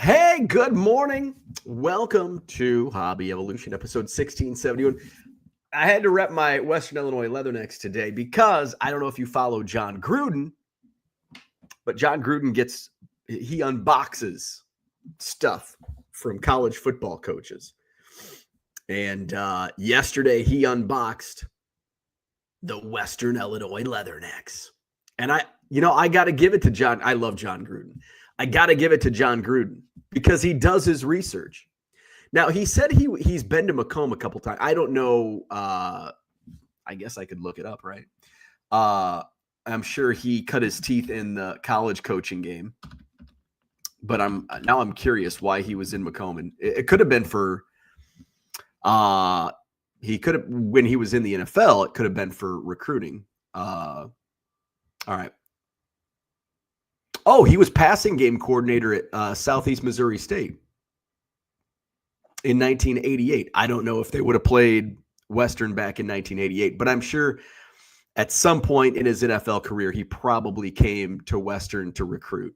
Hey, good morning. Welcome to Hobby Evolution, episode 1671. I had to rep my Western Illinois Leathernecks today because I don't know if you follow John Gruden, but John Gruden he unboxes stuff from college football coaches. And yesterday he unboxed the Western Illinois Leathernecks. And I got to give it to John. I love John Gruden. I got to give it to John Gruden because he does his research. Now, he said he's been to Macomb a couple times. I don't know. I guess I could look it up, right? I'm sure he cut his teeth in the college coaching game. But I'm curious why he was in Macomb. And it could have been for when he was in the NFL, it could have been for recruiting. All right. Oh, he was passing game coordinator at Southeast Missouri State in 1988. I don't know if they would have played Western back in 1988, but I'm sure at some point in his NFL career, he probably came to Western to recruit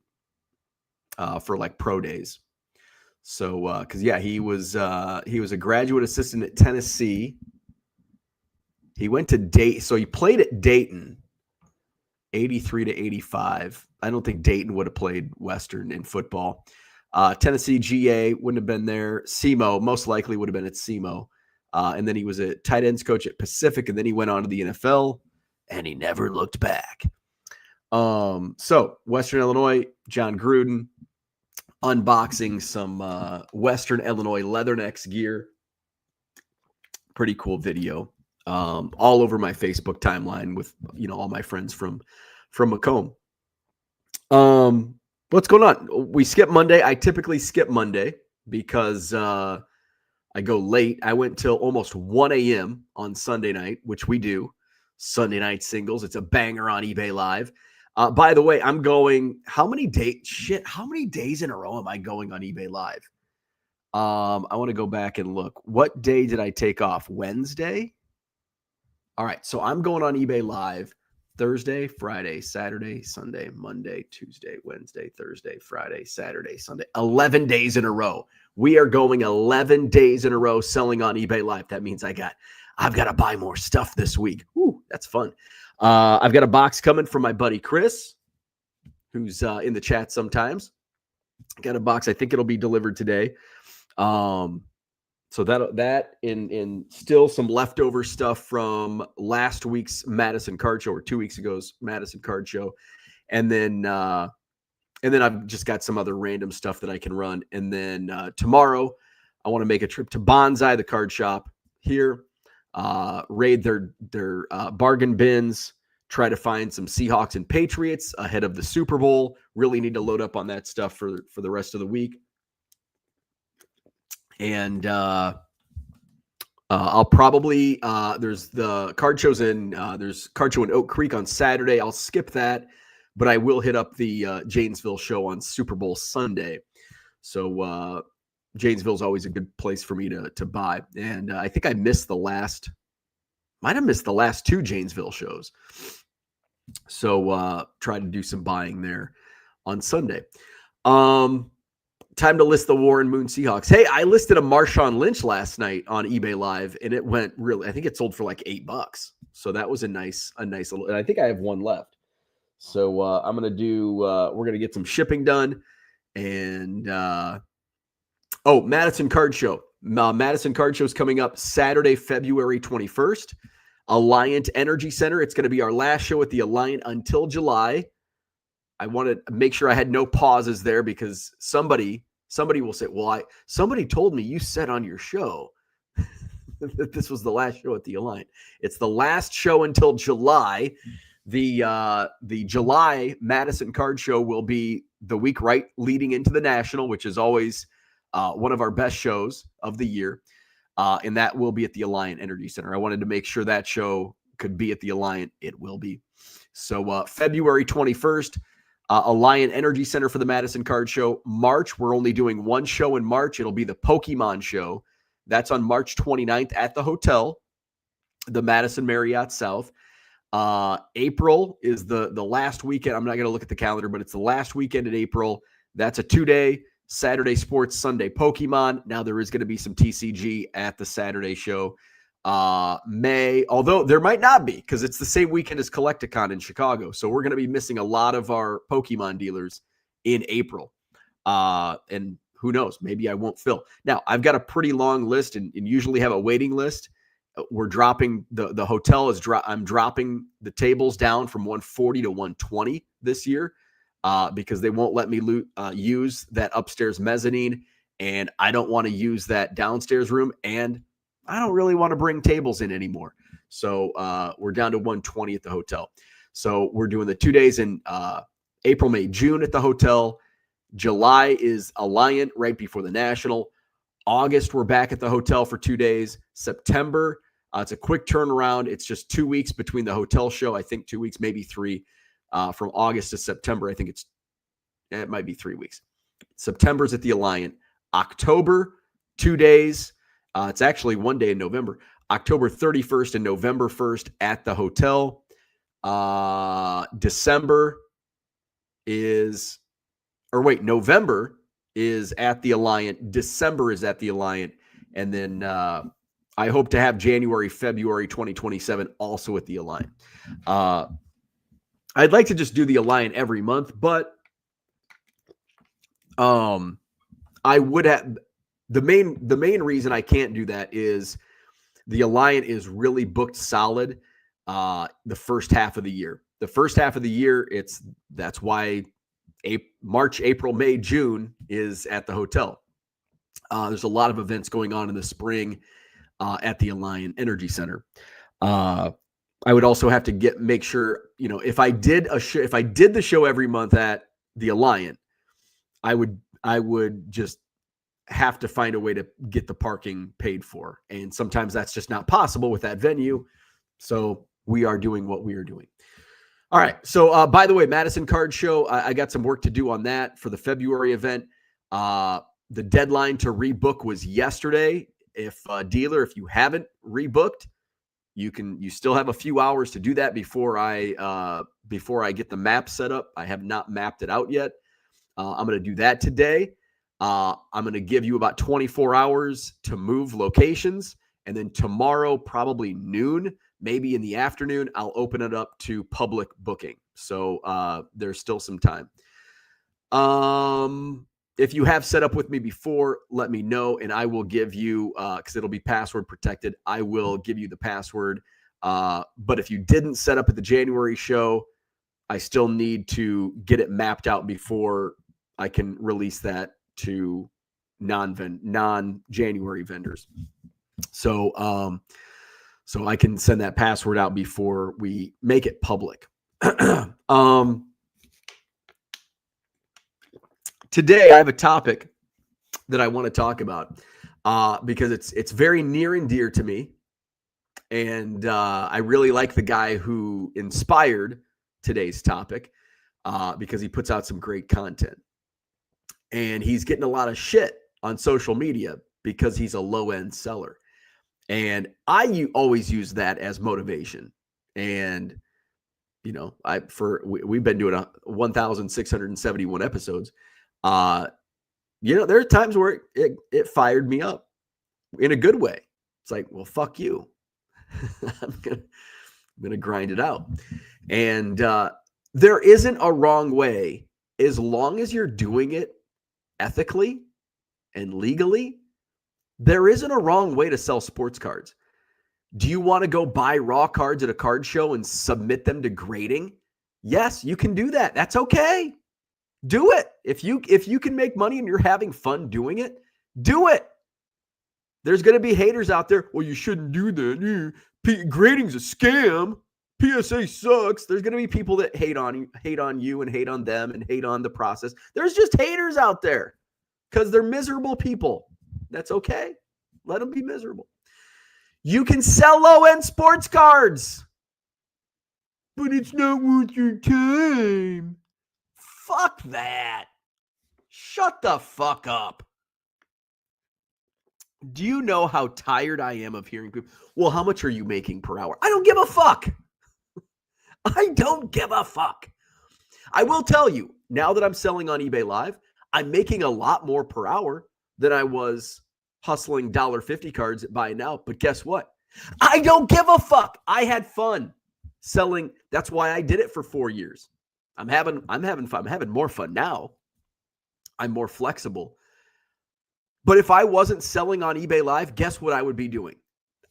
for like pro days. So, because he was a graduate assistant at Tennessee. He went to Dayton, so he played at Dayton, 83 to 85. I don't think Dayton would have played Western in football. Tennessee GA wouldn't have been there. SEMO most likely would have been at SEMO. And then he was a tight ends coach at Pacific, and then he went on to the NFL, and he never looked back. So Western Illinois, John Gruden, unboxing some Western Illinois Leathernecks gear. Pretty cool video. All over my Facebook timeline with all my friends from Macomb. What's going on? We skip Monday. I typically skip Monday because I go late. I went till almost 1 a.m. on Sunday night, which we do. Sunday night singles. It's a banger on eBay Live. By the way, I'm going. How many days in a row am I going on eBay Live? I want to go back and look. What day did I take off? Wednesday? All right, so I'm going on eBay Live Thursday, Friday, Saturday, Sunday, Monday, Tuesday, Wednesday, Thursday, Friday, Saturday, Sunday. 11 days in a row. We are going 11 days in a row selling on eBay Live. That means I've got to buy more stuff this week. Ooh, that's fun. I've got a box coming from my buddy Chris, who's in the chat sometimes. Got a box. I think it'll be delivered today. So that in still some leftover stuff from last week's Madison Card Show or 2 weeks ago's Madison Card Show. And then I've just got some other random stuff that I can run. And then tomorrow I want to make a trip to Bonsai, the card shop here, raid their bargain bins, try to find some Seahawks and Patriots ahead of the Super Bowl. Really need to load up on that stuff for the rest of the week. And I'll probably there's the card shows there's card show in Oak Creek on Saturday. I'll skip that, but I will hit up the Janesville show on Super Bowl Sunday. So Janesville is always a good place for me to buy. And I think I might have missed the last two Janesville shows. So try to do some buying there on Sunday. Time to list the Warren Moon Seahawks. Hey, I listed a Marshawn Lynch last night on eBay Live, and it went really. I think it sold for like $8. So that was a nice little. And I think I have one left. So I'm gonna do. We're gonna get some shipping done, and Madison Card Show. Madison Card Show is coming up Saturday, February 21st. Alliant Energy Center. It's going to be our last show at the Alliant until July. I want to make sure I had no pauses there because somebody will say, well, somebody told me you said on your show that this was the last show at the Alliant. It's the last show until July. The July Madison Card Show will be the week right leading into the National, which is always one of our best shows of the year. And that will be at the Alliant Energy Center. I wanted to make sure that show could be at the Alliant. It will be. So February 21st, Alliant Energy Center for the Madison Card Show. March, we're only doing one show in March. It'll be the Pokemon Show. That's on March 29th at the hotel, the Madison Marriott South. April is the last weekend. I'm not going to look at the calendar, but it's the last weekend in April. That's a 2-day Saturday Sports, Sunday Pokemon. Now there is going to be some TCG at the Saturday show. May, although there might not be because it's the same weekend as Collecticon in Chicago. So we're going to be missing a lot of our Pokemon dealers in April. And who knows, maybe I won't fill. Now, I've got a pretty long list and usually have a waiting list. We're dropping the hotel is I'm dropping the tables down from 140 to 120 this year because they won't let me use that upstairs mezzanine, and I don't want to use that downstairs room, and I don't really want to bring tables in anymore. So we're down to 120 at the hotel. So we're doing the 2 days in April, May, June at the hotel. July is Alliant right before the National. August, we're back at the hotel for 2 days. September, it's a quick turnaround. It's just 2 weeks between the hotel show. I think 2 weeks, maybe three. From August to September, I think it might be 3 weeks. September's at the Alliant. October, 2 days. It's actually 1 day in November. October 31st and November 1st at the hotel. November is at the Alliant. December is at the Alliant. And then I hope to have January, February 2027 also at the Alliant. I'd like to just do the Alliant every month, but I would have the main reason I can't do that is the Alliant is really booked solid the first half of the year. The first half of the year, that's why March, April, May, June is at the hotel. There's a lot of events going on in the spring at the Alliant Energy Center. I would also have to make sure, if I did the show every month at the Alliant, I would just have to find a way to get the parking paid for. And sometimes that's just not possible with that venue. So we are doing what we are doing. All right. So, by the way, Madison Card Show, I got some work to do on that for the February event. The deadline to rebook was yesterday. If you haven't rebooked, you still have a few hours to do that before I get the map set up. I have not mapped it out yet. I'm going to do that today. I'm going to give you about 24 hours to move locations. And then tomorrow, probably noon, maybe in the afternoon, I'll open it up to public booking. So there's still some time. If you have set up with me before, let me know, and I will give you, because it'll be password protected, I will give you the password. But if you didn't set up at the January show, I still need to get it mapped out before I can release that to non-January vendors. So I can send that password out before we make it public. Today, I have a topic that I want to talk about because it's very near and dear to me. And I really like the guy who inspired today's topic because he puts out some great content. And he's getting a lot of shit on social media because he's a low-end seller. And I always use that as motivation. And, we've been doing 1,671 episodes. There are times where it fired me up in a good way. It's like, well, fuck you. I'm gonna grind it out. And there isn't a wrong way as long as you're doing it ethically and legally. There isn't a wrong way to sell sports cards. Do you want to go buy raw cards at a card show and submit them to grading? Yes, you can do that. That's okay. Do it. If you can make money and you're having fun doing it, do it. There's going to be haters out there. Well, you shouldn't do that. Grading's a scam. PSA sucks. There's going to be people that hate on you and hate on them and hate on the process. There's just haters out there because they're miserable people. That's okay. Let them be miserable. You can sell low-end sports cards, but it's not worth your time. Fuck that. Shut the fuck up. Do you know how tired I am of hearing people? Well, how much are you making per hour? I don't give a fuck. I don't give a fuck. I will tell you, now that I'm selling on eBay Live, I'm making a lot more per hour than I was hustling $1.50 cards at Buy Now. But guess what? I don't give a fuck. I had fun selling. That's why I did it for 4 years. I'm having fun. I'm having more fun now. I'm more flexible. But if I wasn't selling on eBay Live, guess what I would be doing?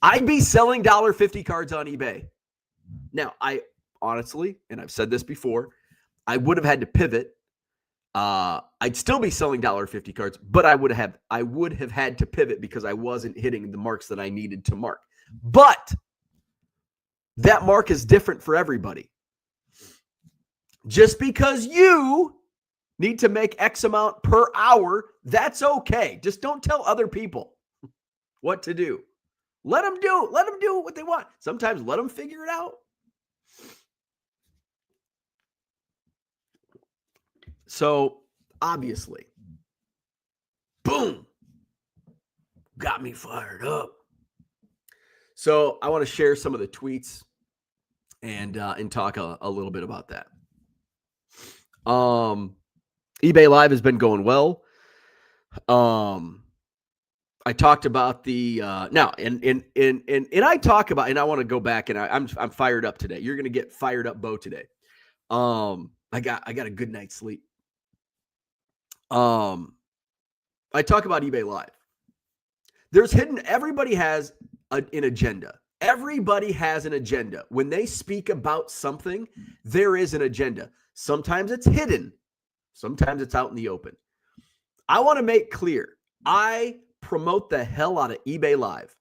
I'd be selling $1.50 cards on eBay. Now, I honestly, and I've said this before, I would have had to pivot. I'd still be selling $1.50 cards, but I would have had to pivot because I wasn't hitting the marks that I needed to mark. But that mark is different for everybody. Just because you need to make X amount per hour, that's okay. Just don't tell other people what to do. Let them do what they want. Sometimes let them figure it out. So obviously, boom, got me fired up. So I want to share some of the tweets and talk a little bit about that. eBay Live has been going well. I talked about the now and I talk about, and I want to go back, and I'm fired up today. You're gonna get fired up, Bo, today. I got a good night's sleep. I talk about eBay Live. Everybody has an agenda. Everybody has an agenda. When they speak about something, there is an agenda. Sometimes it's hidden. Sometimes it's out in the open. I want to make clear, I promote the hell out of eBay Live.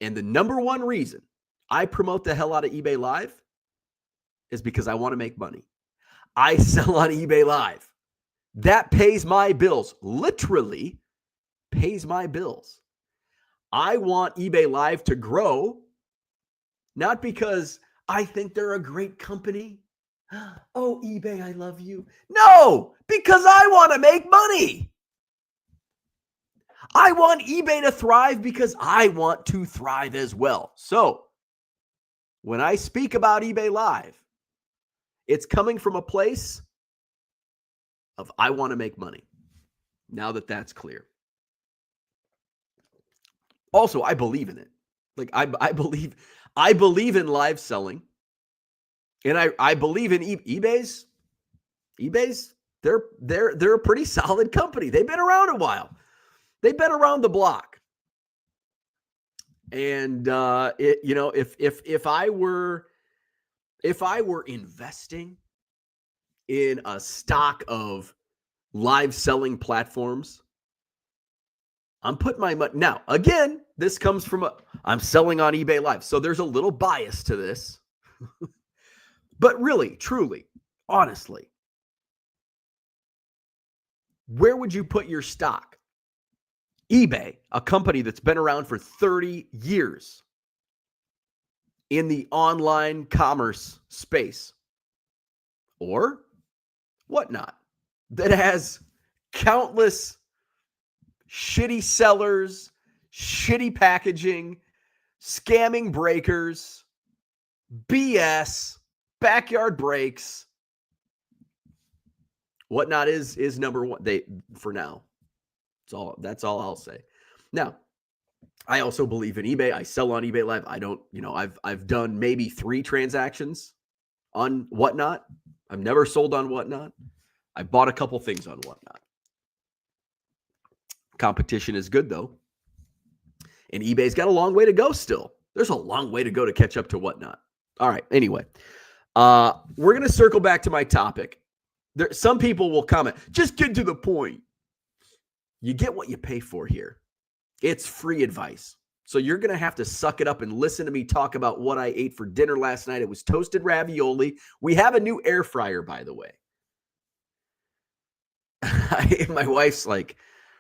And the number one reason I promote the hell out of eBay Live is because I want to make money. I sell on eBay Live. That pays my bills. Literally pays my bills. I want eBay Live to grow, not because I think they're a great company. Oh, eBay, I love you. No, because I want to make money. I want eBay to thrive because I want to thrive as well. So when I speak about eBay Live, it's coming from a place of I want to make money. Now that that's clear. Also, I believe in it. Like I believe in live selling. And I believe in eBay's. They're a pretty solid company. They've been around a while. They've been around the block. And if I were investing in a stock of live selling platforms, I'm putting my money. Now, again, this comes from I'm selling on eBay Live. So there's a little bias to this. But really, truly, honestly, where would you put your stock? eBay, a company that's been around for 30 years in the online commerce space, or Whatnot, that has countless shitty sellers, shitty packaging, scamming breakers, BS, backyard breaks. Whatnot is number one. For now. That's all I'll say. Now, I also believe in eBay. I sell on eBay Live. I don't, I've done maybe 3 transactions on Whatnot. I've never sold on Whatnot. I bought a couple things on Whatnot. Competition is good though. And eBay's got a long way to go still. There's a long way to go to catch up to Whatnot. All right. Anyway, we're going to circle back to my topic. Some people will comment, just get to the point. You get what you pay for here. It's free advice. So you're going to have to suck it up and listen to me talk about what I ate for dinner last night. It was toasted ravioli. We have a new air fryer, by the way. My wife's like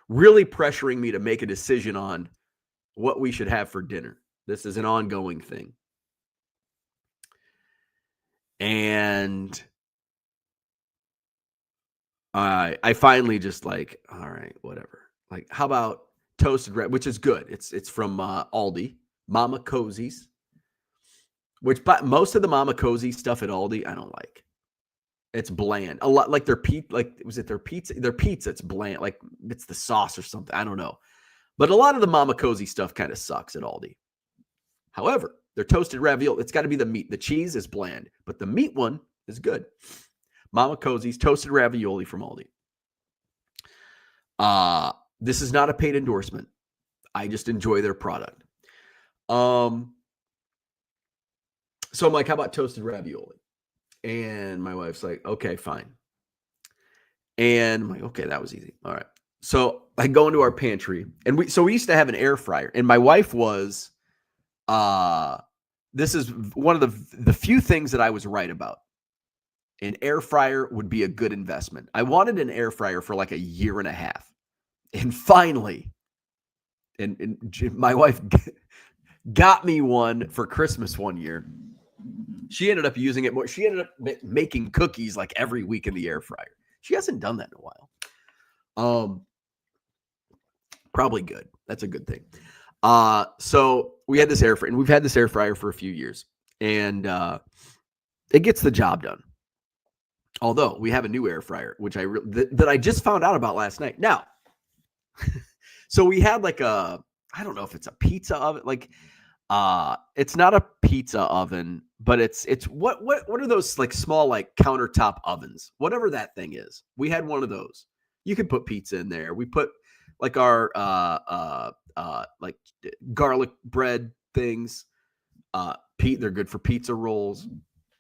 really pressuring me to make a decision on what we should have for dinner. This is an ongoing thing. And I finally just like, all right, whatever. Like, how about toasted red, which is good. It's from Aldi, Mama Cozy's, which most of the Mama Cozy stuff at Aldi, I don't like. It's bland. A lot like their pizza. Like was it their pizza? Their pizza. It's bland. Like it's the sauce or something. I don't know. But a lot of the Mama Cozy stuff kind of sucks at Aldi. However, their toasted ravioli. It's got to be the meat. The cheese is bland, but the meat one is good. Mama Cozy's toasted ravioli from Aldi. This is not a paid endorsement. I just enjoy their product. So I'm like, how about toasted ravioli? And my wife's like, okay, fine. And I'm like, okay, that was easy. All right. So I go into our pantry, and we used to have an air fryer, and my wife was, this is one of the few things that I was right about. An air fryer would be a good investment. I wanted an air fryer for like a year and a half. And finally, and my wife got me one for Christmas one year. She ended up using it more. She ended up making cookies like every week in the air fryer. She hasn't done that in a while. Probably good. That's a good thing. So we had this air fryer, and we've had this air fryer for a few years, and it gets the job done. Although we have a new air fryer, which that I just found out about last night. Now, so we had like I don't know if it's a pizza oven, like it's not a pizza oven, but it's what are those like small like countertop ovens, whatever that thing is. We had one of those. You could put pizza in there. We put like our like garlic bread things. They're good for pizza rolls.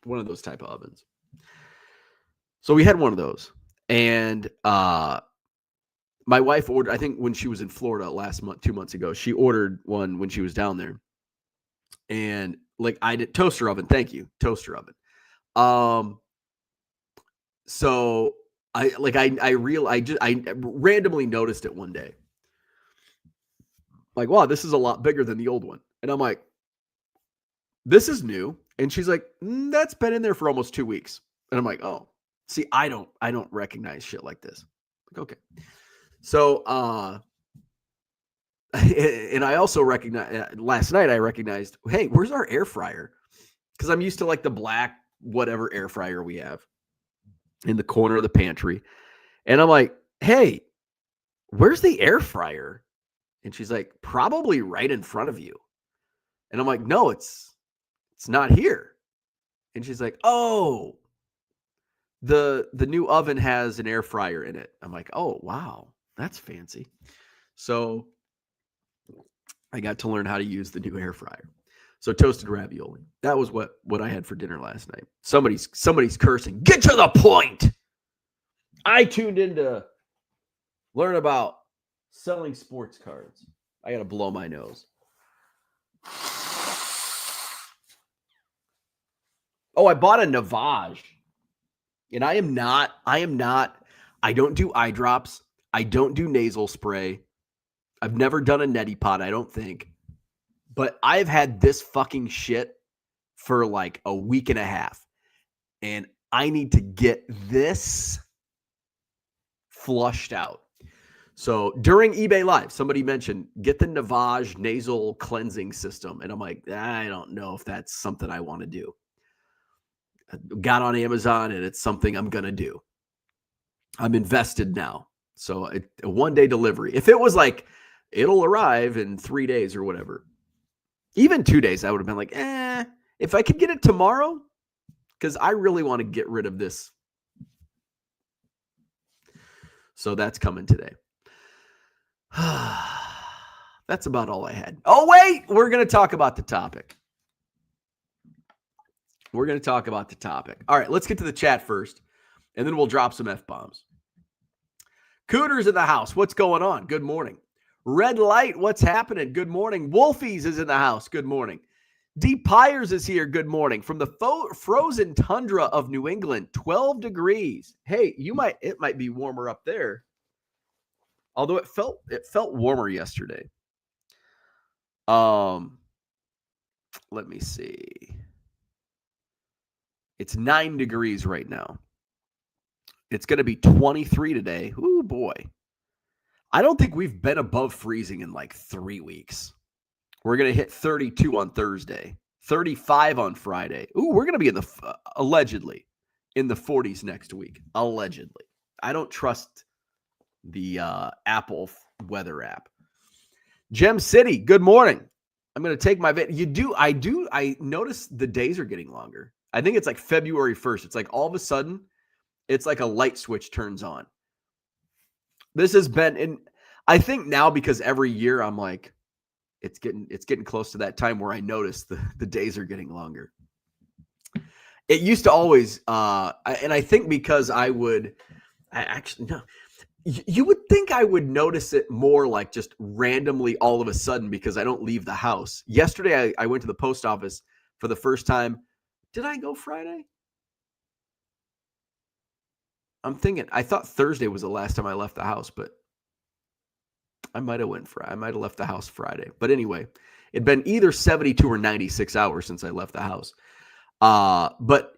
One of those type of ovens. So we had one of those, and my wife ordered, I think when she was in Florida last month, 2 months ago, she ordered one when she was down there. And like I did toaster oven. Thank you. Toaster oven. So I randomly noticed it one day. Like, wow, this is a lot bigger than the old one. And I'm like, this is new. And she's like, that's been in there for almost 2 weeks. And I'm like, oh, see, I don't recognize shit like this. Like, okay. So, and I also recognize last night I recognized, hey, where's our air fryer? Because I'm used to like the black whatever air fryer we have in the corner of the pantry. And I'm like, hey, where's the air fryer? And she's like, probably right in front of you. And I'm like, no, it's not here. And she's like, oh, the new oven has an air fryer in it. I'm like, oh, wow, that's fancy. So I got to learn how to use the new air fryer. So toasted ravioli. That was what I had for dinner last night. Somebody's cursing. Get to the point. I tuned in to learn about selling sports cards. I got to blow my nose. Oh, I bought a Navage. And I don't do eye drops. I don't do nasal spray. I've never done a neti pot, I don't think. But I've had this fucking shit for like a week and a half. And I need to get this flushed out. So during eBay Live, somebody mentioned, get the Navage nasal cleansing system. And I'm like, I don't know if that's something I want to do. I got on Amazon, and it's something I'm going to do. I'm invested now. So a one-day delivery. If it was like, it'll arrive in 3 days or whatever, even 2 days, I would have been like, if I could get it tomorrow, because I really want to get rid of this. So that's coming today. That's about all I had. Oh, wait, we're going to talk about the topic. All right, let's get to the chat first, and then we'll drop some F-bombs. Cooter's in the house. What's going on? Good morning. Red Light, what's happening? Good morning. Wolfies is in the house. Good morning. Deep Pyres is here. Good morning. From the frozen tundra of New England, 12 degrees. Hey, it might be warmer up there. Although it felt warmer yesterday. Let me see. It's 9 degrees right now. It's going to be 23 today. Ooh, boy. I don't think we've been above freezing in like 3 weeks. We're going to hit 32 on Thursday, 35 on Friday. Ooh, we're going to be in the allegedly in the 40s next week, allegedly. I don't trust the Apple weather app. Gem City, good morning. I'm going to take my I notice the days are getting longer. I think it's like February 1st. It's like all of a sudden, it's like a light switch turns on. This has been, and I think now because every year I'm like, it's getting close to that time where I notice the days are getting longer. It used to always, and I think because you would think I would notice it more like just randomly all of a sudden because I don't leave the house. Yesterday, I went to the post office for the first time. Did I go Friday? I'm thinking, I thought Thursday was the last time I left the house, but I might have left the house Friday. But anyway, it'd been either 72 or 96 hours since I left the house. But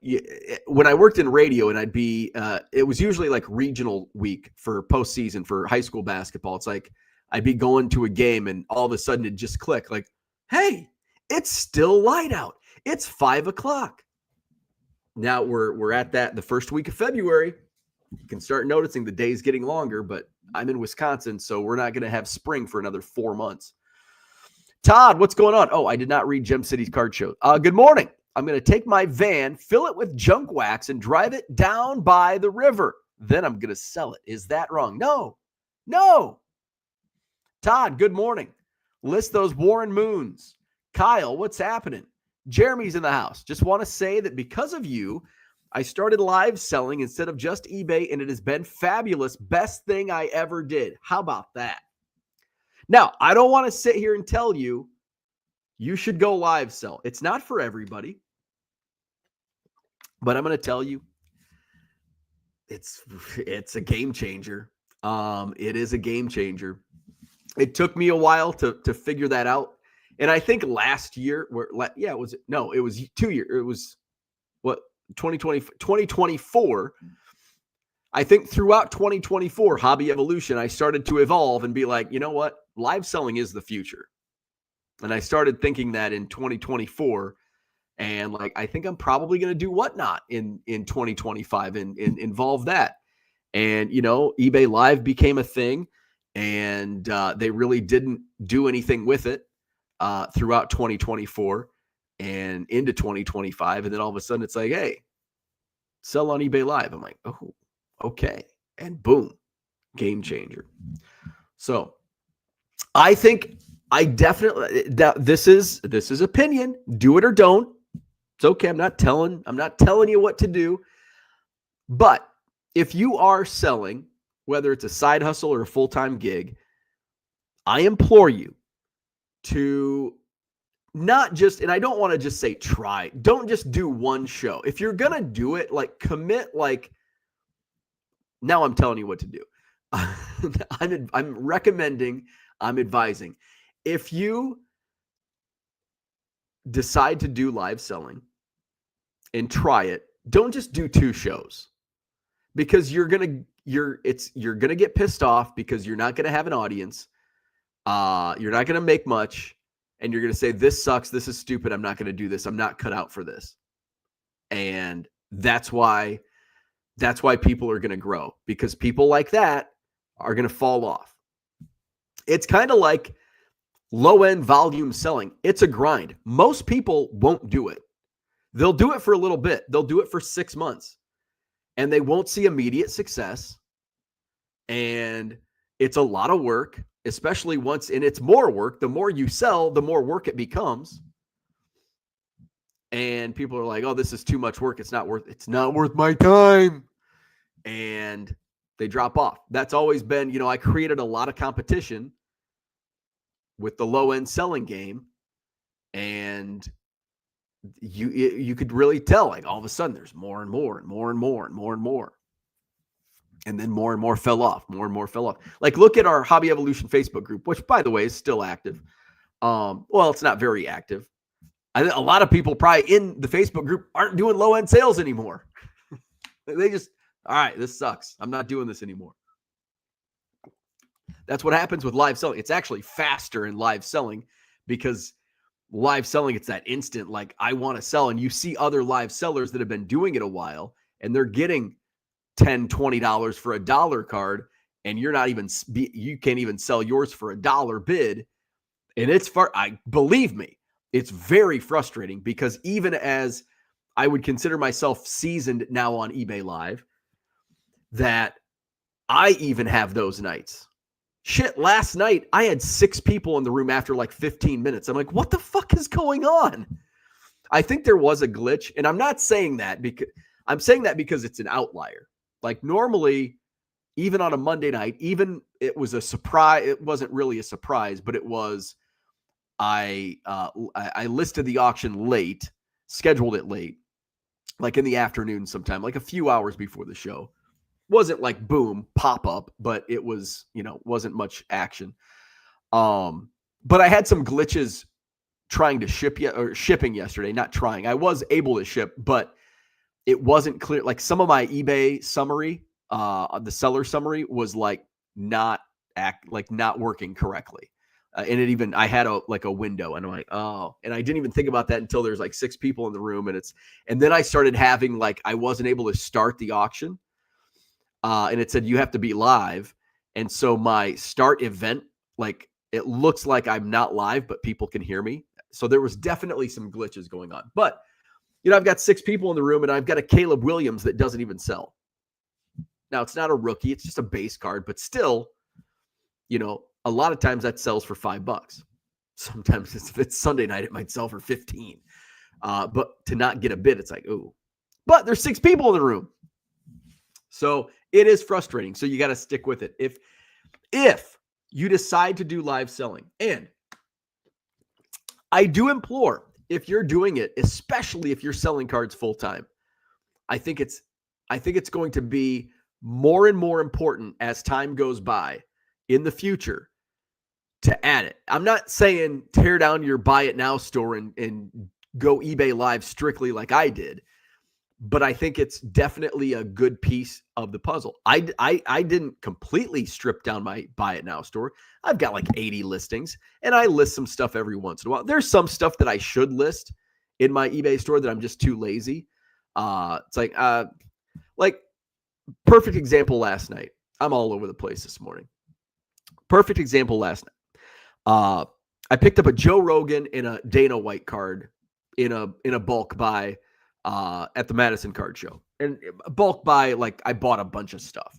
when I worked in radio and it was usually like regional week for postseason for high school basketball. It's like, I'd be going to a game and all of a sudden it just clicked like, hey, it's still light out. It's 5:00. Now we're at the first week of February. You can start noticing the days getting longer, but I'm in Wisconsin, so we're not going to have spring for another 4 months. Todd, what's going on? Oh, I did not read Gem City's card show. Good morning. I'm going to take my van, fill it with junk wax, and drive it down by the river. Then I'm going to sell it. Is that wrong? No. Todd, good morning. List those Warren Moons. Kyle, what's happening? Jeremy's in the house. Just want to say that because of you, I started live selling instead of just eBay, and it has been fabulous. Best thing I ever did. How about that? Now, I don't want to sit here and tell you should go live sell. It's not for everybody. But I'm going to tell you, it's a game changer. It is a game changer. It took me a while to figure that out. And I think last year, it was 2 years. It was 2024. I think throughout 2024, Hobby Evolution, I started to evolve and be like, you know what? Live selling is the future. And I started thinking that in 2024. And like, I think I'm probably going to do Whatnot in 2025 and involve that. And, eBay Live became a thing, and they really didn't do anything with it throughout 2024 and into 2025. And then all of a sudden it's like, hey, sell on eBay Live. I'm like, oh, okay. And boom, game changer. So I think I definitely, this is opinion. Do it or don't. It's okay. I'm not telling you what to do. But if you are selling, whether it's a side hustle or a full-time gig, I implore you to not just, and I don't want to just say try, don't just do one show. If you're going to do it, like commit, like now I'm telling you what to do. I'm recommending, I'm advising. If you decide to do live selling and try it, don't just do 2 shows, because you're going to get pissed off because you're not going to have an audience. You're not going to make much, and you're going to say, this sucks. This is stupid. I'm not going to do this. I'm not cut out for this. And that's why people are going to grow, because people like that are going to fall off. It's kind of like low-end volume selling. It's a grind. Most people won't do it. They'll do it for a little bit. They'll do it for 6 months, and they won't see immediate success. And it's a lot of work, especially once, and it's more work. The more you sell, the more work it becomes. And people are like, oh, this is too much work. It's not worth my time. And they drop off. That's always been, I created a lot of competition with the low end selling game. And you could really tell, like, all of a sudden there's more and more and more and more and more and more. And then more and more fell off. Like, look at our Hobby Evolution Facebook group, which, by the way, is still active. Well, it's not very active. A lot of people probably in the Facebook group aren't doing low-end sales anymore. They just, all right, this sucks. I'm not doing this anymore. That's what happens with live selling. It's actually faster in live selling, because live selling, it's that instant, like, I want to sell. And you see other live sellers that have been doing it a while, and they're getting $10, $20 for a dollar card, and you're not even, you can't even sell yours for a dollar bid. And it's believe me, it's very frustrating, because even as I would consider myself seasoned now on eBay Live, that I even have those nights. Shit, last night I had 6 people in the room after like 15 minutes. I'm like, what the fuck is going on? I think there was a glitch, and I'm not saying that because I'm saying that because it's an outlier. Like normally, even on a Monday night, even it was a surprise. It wasn't really a surprise, but it was. I listed the auction late, scheduled it late, like in the afternoon sometime, like a few hours before the show. Wasn't like boom, pop up, but it was, wasn't much action. But I had some glitches trying to shipping yesterday, not trying. I was able to ship, but it wasn't clear. Like some of my eBay summary, the seller summary was like not working correctly. And I had a window, and I'm like, oh, and I didn't even think about that until there's like 6 people in the room, and then I started having I wasn't able to start the auction. And it said you have to be live. And so my start event, it looks like I'm not live, but people can hear me. So there was definitely some glitches going on. But, I've got 6 people in the room, and I've got a Caleb Williams that doesn't even sell. Now, it's not a rookie. It's just a base card. But still, a lot of times that sells for $5. Sometimes if it's Sunday night, it might sell for 15. But to not get a bid, it's like, ooh. But there's 6 people in the room. So it is frustrating. So you got to stick with it. If you decide to do live selling, and I do implore, if you're doing it, especially if you're selling cards full time, I think it's going to be more and more important as time goes by in the future to add it. I'm not saying tear down your buy it now store and go eBay Live strictly like I did. But I think it's definitely a good piece of the puzzle. I didn't completely strip down my Buy It Now store. I've got like 80 listings, and I list some stuff every once in a while. There's some stuff that I should list in my eBay store that I'm just too lazy. It's like perfect example last night. I'm all over the place this morning. Perfect example last night. I picked up a Joe Rogan and a Dana White card in a bulk buy. At the Madison Card Show, and bulk buy, I bought a bunch of stuff.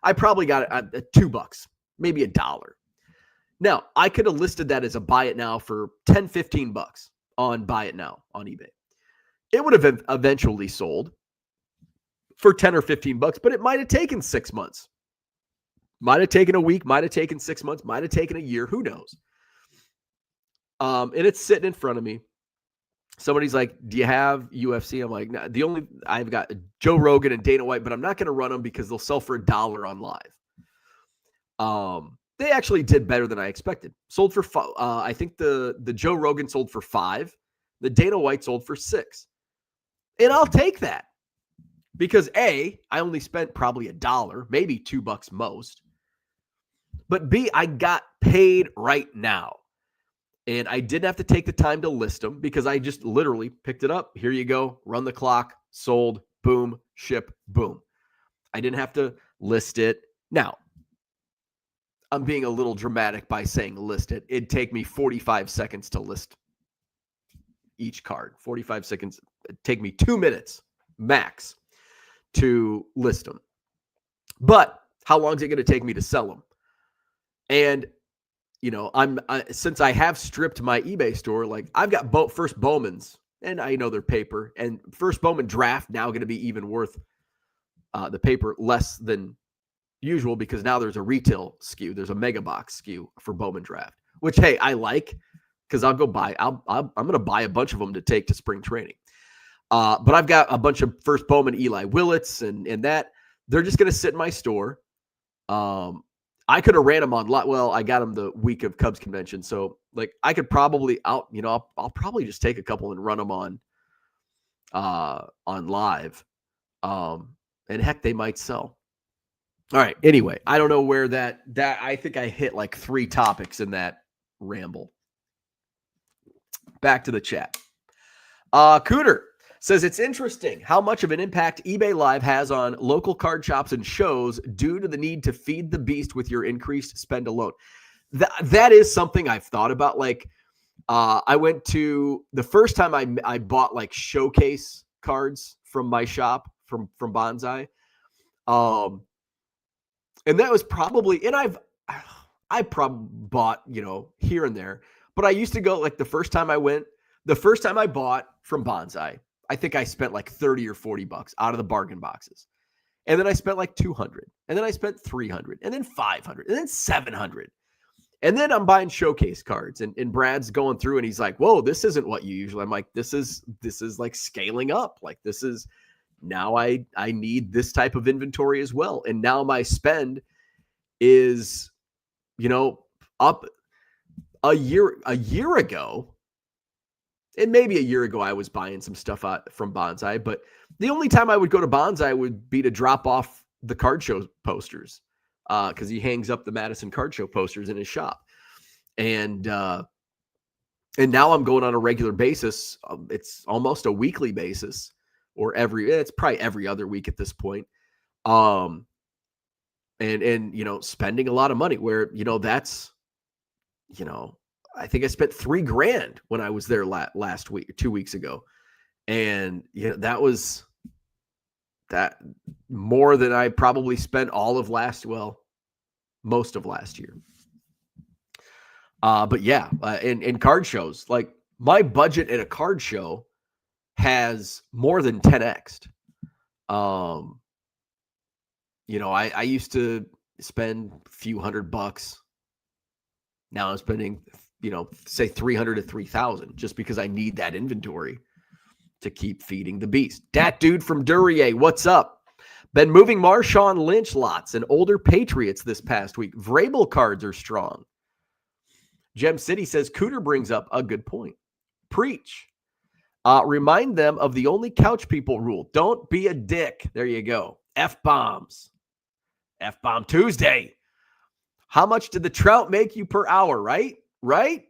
I probably got it at $2, maybe $1. Now I could have listed that as a buy it now for $10, $15 on Buy It Now on eBay. It would have eventually sold for $10 or $15, but it might have taken 6 months, might have taken a week, might have taken 6 months, might have taken a year, who knows? And it's sitting in front of me. Somebody's like, do you have UFC? I'm like, no, I've got Joe Rogan and Dana White, but I'm not going to run them because they'll sell for $1 on live. They actually did better than I expected. Sold for, I think the Joe Rogan sold for $5. The Dana White sold for $6. And I'll take that because A, I only spent probably $1, maybe $2 most. But B, I got paid right now. And I didn't have to take the time to list them because I just literally picked it up. Here you go. Run the clock. Sold. Boom. Ship. Boom. I didn't have to list it. Now, I'm being a little dramatic by saying list it. It'd take me 45 seconds to list each card. 45 seconds. It'd take me 2 minutes max to list them. But how long is it going to take me to sell them? And since I have stripped my eBay store, I've got First Bowmans, and I know they're paper, and First Bowman draft now going to be even worth the paper less than usual because now there's a retail SKU. There's a mega box SKU for Bowman draft, which, hey, I like because I'm going to buy a bunch of them to take to spring training. But I've got a bunch of First Bowman Eli Willits and that they're just going to sit in my store. I could have ran them on lot. Well, I got them the week of Cubs convention. So I could probably I'll probably just take a couple and run them on live. And heck, they might sell. All right. Anyway, I don't know where that I think I hit 3 topics in that ramble. Back to the chat. Cooter, Says it's interesting how much of an impact eBay Live has on local card shops and shows due to the need to feed the beast with your increased spend alone. That is something I've thought about. Like, I went to the first time I bought like showcase cards from my shop from Bonsai. And that was probably, and I probably bought, here and there, but I used to go like the first time I bought from Bonsai, I think I spent like 30 or 40 bucks out of the bargain boxes. And then I spent like 200, and then I spent 300, and then 500, and then 700. And then I'm buying showcase cards, and Brad's going through and he's like, whoa, this isn't what you usually. I'm like, this is like scaling up. Like, this is now I need this type of inventory as well. And now my spend is, up a year ago. And maybe a year ago, I was buying some stuff out from Bonsai, but the only time I would go to Bonsai would be to drop off the card show posters, because he hangs up the Madison card show posters in his shop. And now I'm going on a regular basis. It's almost a weekly basis, or it's probably every other week at this point. And spending a lot of money where, that's, I think I spent $3,000 when I was there last week, 2 weeks ago. And that was that more than I probably spent most of last year. But yeah, in card shows, like my budget at a card show has more than 10x'd. I used to spend a few $100. Now I'm spending, say 300 to 3,000 just because I need that inventory to keep feeding the beast. Dat dude from Duryea, what's up? Been moving Marshawn Lynch lots and older Patriots this past week. Vrabel cards are strong. Gem City says Cooter brings up a good point. Preach. Remind them of the only couch people rule. Don't be a dick. There you go. F-bombs. F-bomb Tuesday. How much did the trout make you per hour, right? Right?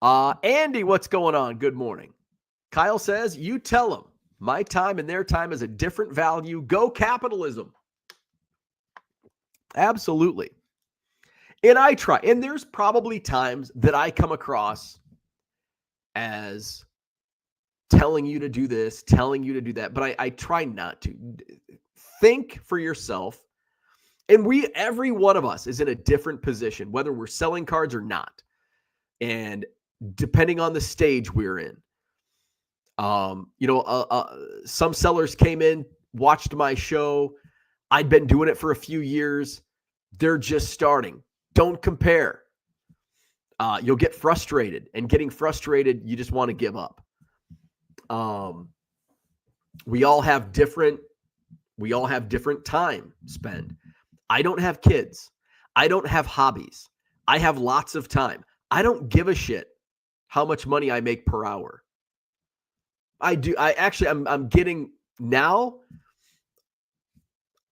Andy, what's going on? Good morning. Kyle says, you tell them my time and their time is a different value. Go capitalism. Absolutely. And I try. And there's probably times that I come across as telling you to do this, telling you to do that. But I try not to. Think for yourself. And every one of us is in a different position, whether we're selling cards or not. And depending on the stage we're in. Some sellers came in, watched my show. I'd been doing it for a few years. They're just starting. Don't compare. You'll get frustrated, and getting frustrated, you just want to give up. We all have different time spent. I don't have kids. I don't have hobbies. I have lots of time. I don't give a shit how much money I make per hour. I do. I'm getting now.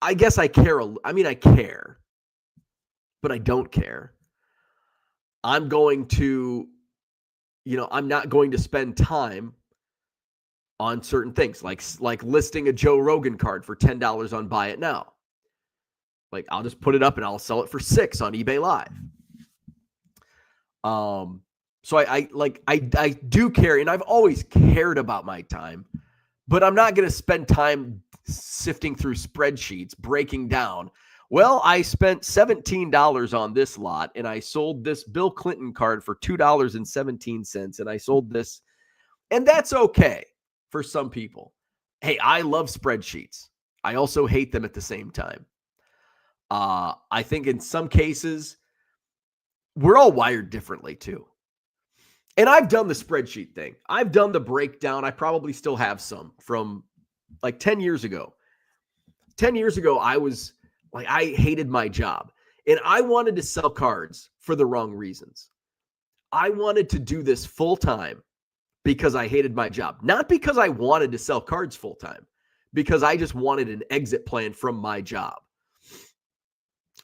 I guess I care. I care, but I don't care. I'm going to, I'm not going to spend time on certain things, like listing a Joe Rogan card for $10 on Buy It Now. Like, I'll just put it up and I'll sell it for $6 on eBay Live. So I do care, and I've always cared about my time, but I'm not going to spend time sifting through spreadsheets, breaking down. Well, I spent $17 on this lot, and I sold this Bill Clinton card for $2.17, and I sold this, and that's okay for some people. Hey, I love spreadsheets. I also hate them at the same time. I think in some cases, we're all wired differently too. And I've done the spreadsheet thing. I've done the breakdown. I probably still have some from like 10 years ago. 10 years ago, I hated my job, and I wanted to sell cards for the wrong reasons. I wanted to do this full time because I hated my job, not because I wanted to sell cards full time, because I just wanted an exit plan from my job.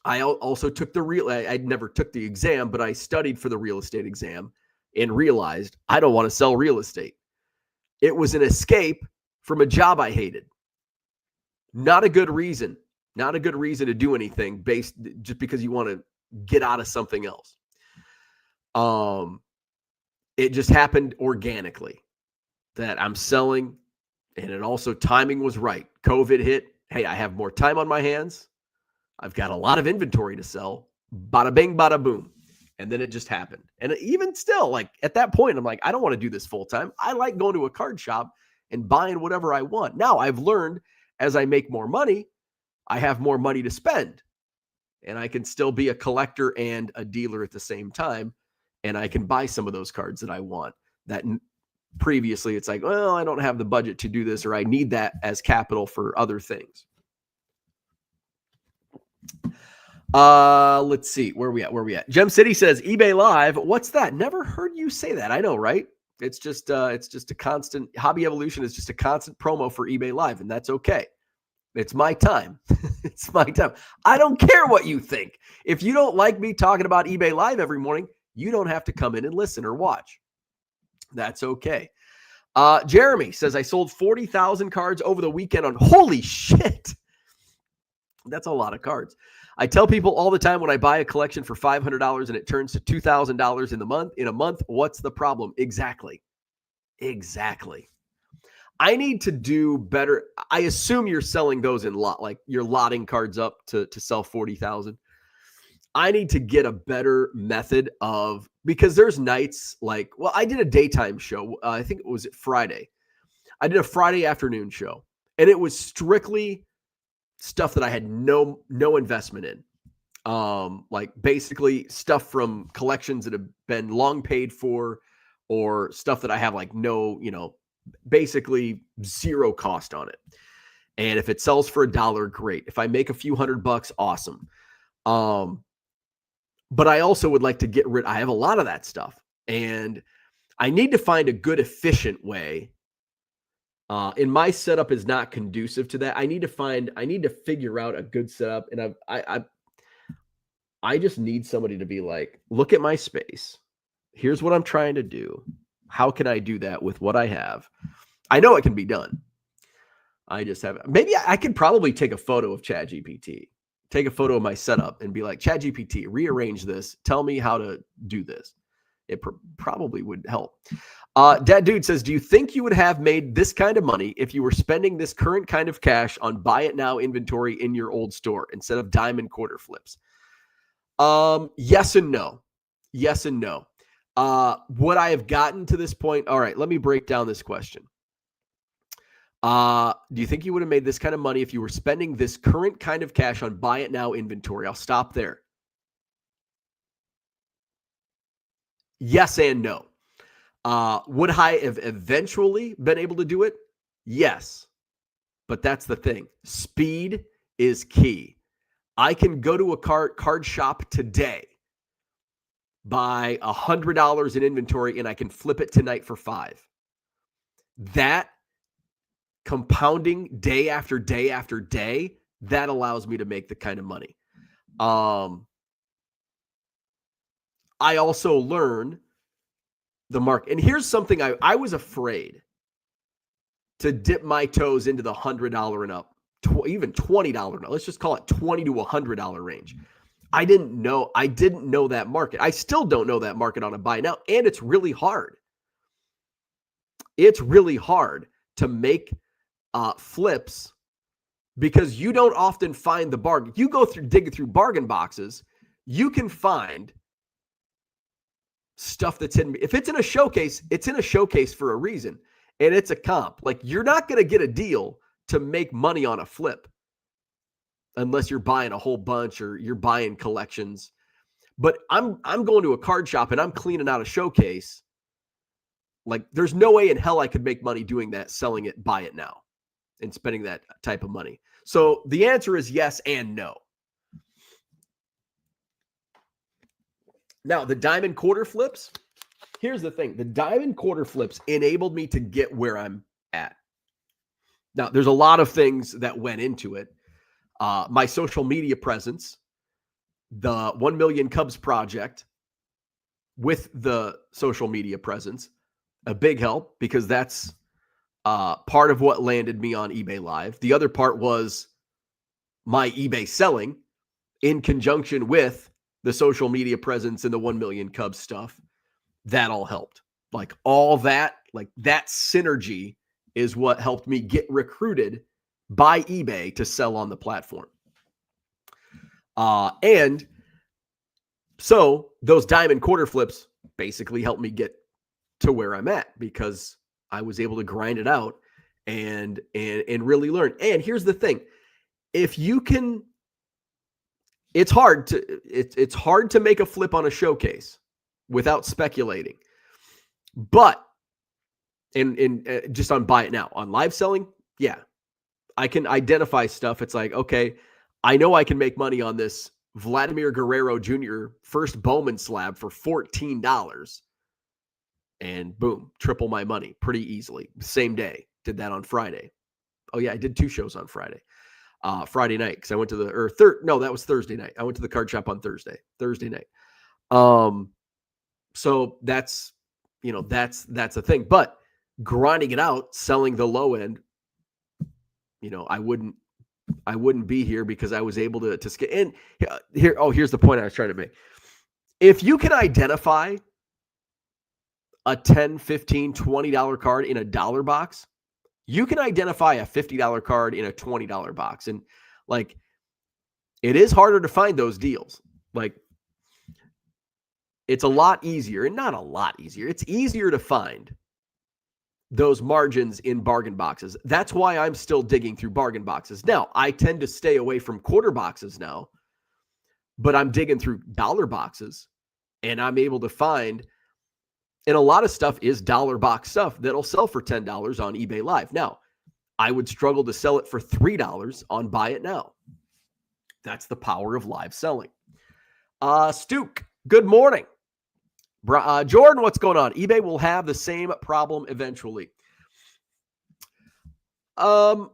I also took I never took the exam, but I studied for the real estate exam and realized I don't want to sell real estate. It was an escape from a job I hated. Not a good reason. Not a good reason to do anything based just because you want to get out of something else. It just happened organically that I'm selling, and it also timing was right. COVID hit. Hey, I have more time on my hands. I've got a lot of inventory to sell. Bada bing, bada boom. And then it just happened. And even still, like at that point, I'm like, I don't want to do this full time. I like going to a card shop and buying whatever I want. Now I've learned as I make more money, I have more money to spend. And I can still be a collector and a dealer at the same time. And I can buy some of those cards that I want. That previously it's like, well, I don't have the budget to do this, or I need that as capital for other things. Let's see. Where we at? Gem City says eBay Live. What's that? Never heard you say that. I know, right? It's just a constant Hobby Evolution is just a constant promo for eBay Live, and that's okay. It's my time. It's my time. I don't care what you think. If you don't like me talking about eBay Live every morning, you don't have to come in and listen or watch. That's okay. Jeremy says, I sold 40,000 cards over the weekend on, holy shit. That's a lot of cards. I tell people all the time when I buy a collection for $500 and it turns to $2,000 in a month, what's the problem? Exactly. I need to do better. I assume you're selling those in lot, like you're lotting cards up to sell 40,000. I need to get a better method of, because there's nights like, well, I did a daytime show. I think it was Friday. I did a Friday afternoon show, and it was strictly stuff that I had no investment in. Like basically stuff from collections that have been long paid for, or stuff that I have like no, basically zero cost on it. And if it sells for $1, great. If I make a few $100, awesome. But I also would like to get rid. I have a lot of that stuff, and I need to find a good, efficient way. And my setup is not conducive to that. I need to figure out a good setup. And I just need somebody to be like, look at my space. Here's what I'm trying to do. How can I do that with what I have? I know it can be done. I just have, maybe I could probably take a photo of ChatGPT, take a photo of my setup and be like, ChatGPT, rearrange this. Tell me how to do this. It probably would help. Dad Dude says, do you think you would have made this kind of money if you were spending this current kind of cash on buy it now inventory in your old store instead of diamond quarter flips? Yes and no. Yes and no. Would I have gotten to this point? All right, let me break down this question. Do you think you would have made this kind of money if you were spending this current kind of cash on buy it now inventory? I'll stop there. Yes and no. Would I have eventually been able to do it? Yes. But that's the thing. Speed is key. I can go to a card shop today, buy $100 in inventory, and I can flip it tonight for $5. That compounding day after day after day, that allows me to make the kind of money. I also learn the market. And here's something I was afraid to dip my toes into the $100 and up, even $20 and up. Let's just call it $20 to $100 range. I didn't know that market. I still don't know that market on a buy now. And it's really hard. It's really hard to make flips because you don't often find the bargain. You go digging through bargain boxes, you can find stuff that's hidden. If it's in a showcase, it's in a showcase for a reason, and it's a comp. Like, you're not going to get a deal to make money on a flip unless you're buying a whole bunch or you're buying collections. But I'm going to a card shop and I'm cleaning out a showcase. Like, there's no way in hell I could make money doing that, selling it, buy it now, and spending that type of money. So the answer is yes and no. Now, the diamond quarter flips, here's the thing. The diamond quarter flips enabled me to get where I'm at. Now, there's a lot of things that went into it. My social media presence, the 1 Million Cubs project with the social media presence, a big help because that's part of what landed me on eBay Live. The other part was my eBay selling in conjunction with the social media presence and the 1 million Cubs stuff. That all helped. Like all that, like that synergy is what helped me get recruited by eBay to sell on the platform. And so those diamond quarter flips basically helped me get to where I'm at because I was able to grind it out and really learn. And here's the thing. If you can, it's hard to make a flip on a showcase without speculating. But just on buy it now, on live selling, yeah, I can identify stuff. It's like, okay, I know I can make money on this Vladimir Guerrero Jr. first Bowman slab for $14. And boom, triple my money pretty easily. Same day. Did that on Friday. Oh, yeah, I did 2 shows on Friday. Friday night, because I went to that was Thursday night. I went to the card shop on Thursday night. So that's a thing. But grinding it out, selling the low end, I wouldn't be here because I was able to skip. And here's the point I was trying to make. If you can identify a $10, $15, $20 card in a dollar box, you can identify a $50 card in a $20 box. And like, it is harder to find those deals. Like, it's a lot easier, and not a lot easier. It's easier to find those margins in bargain boxes. That's why I'm still digging through bargain boxes. Now, I tend to stay away from quarter boxes now, but I'm digging through dollar boxes, and I'm able to find, and a lot of stuff is dollar box stuff that'll sell for $10 on eBay Live. Now, I would struggle to sell it for $3 on Buy It Now. That's the power of live selling. Stuke, good morning. Jordan, what's going on? eBay will have the same problem eventually. So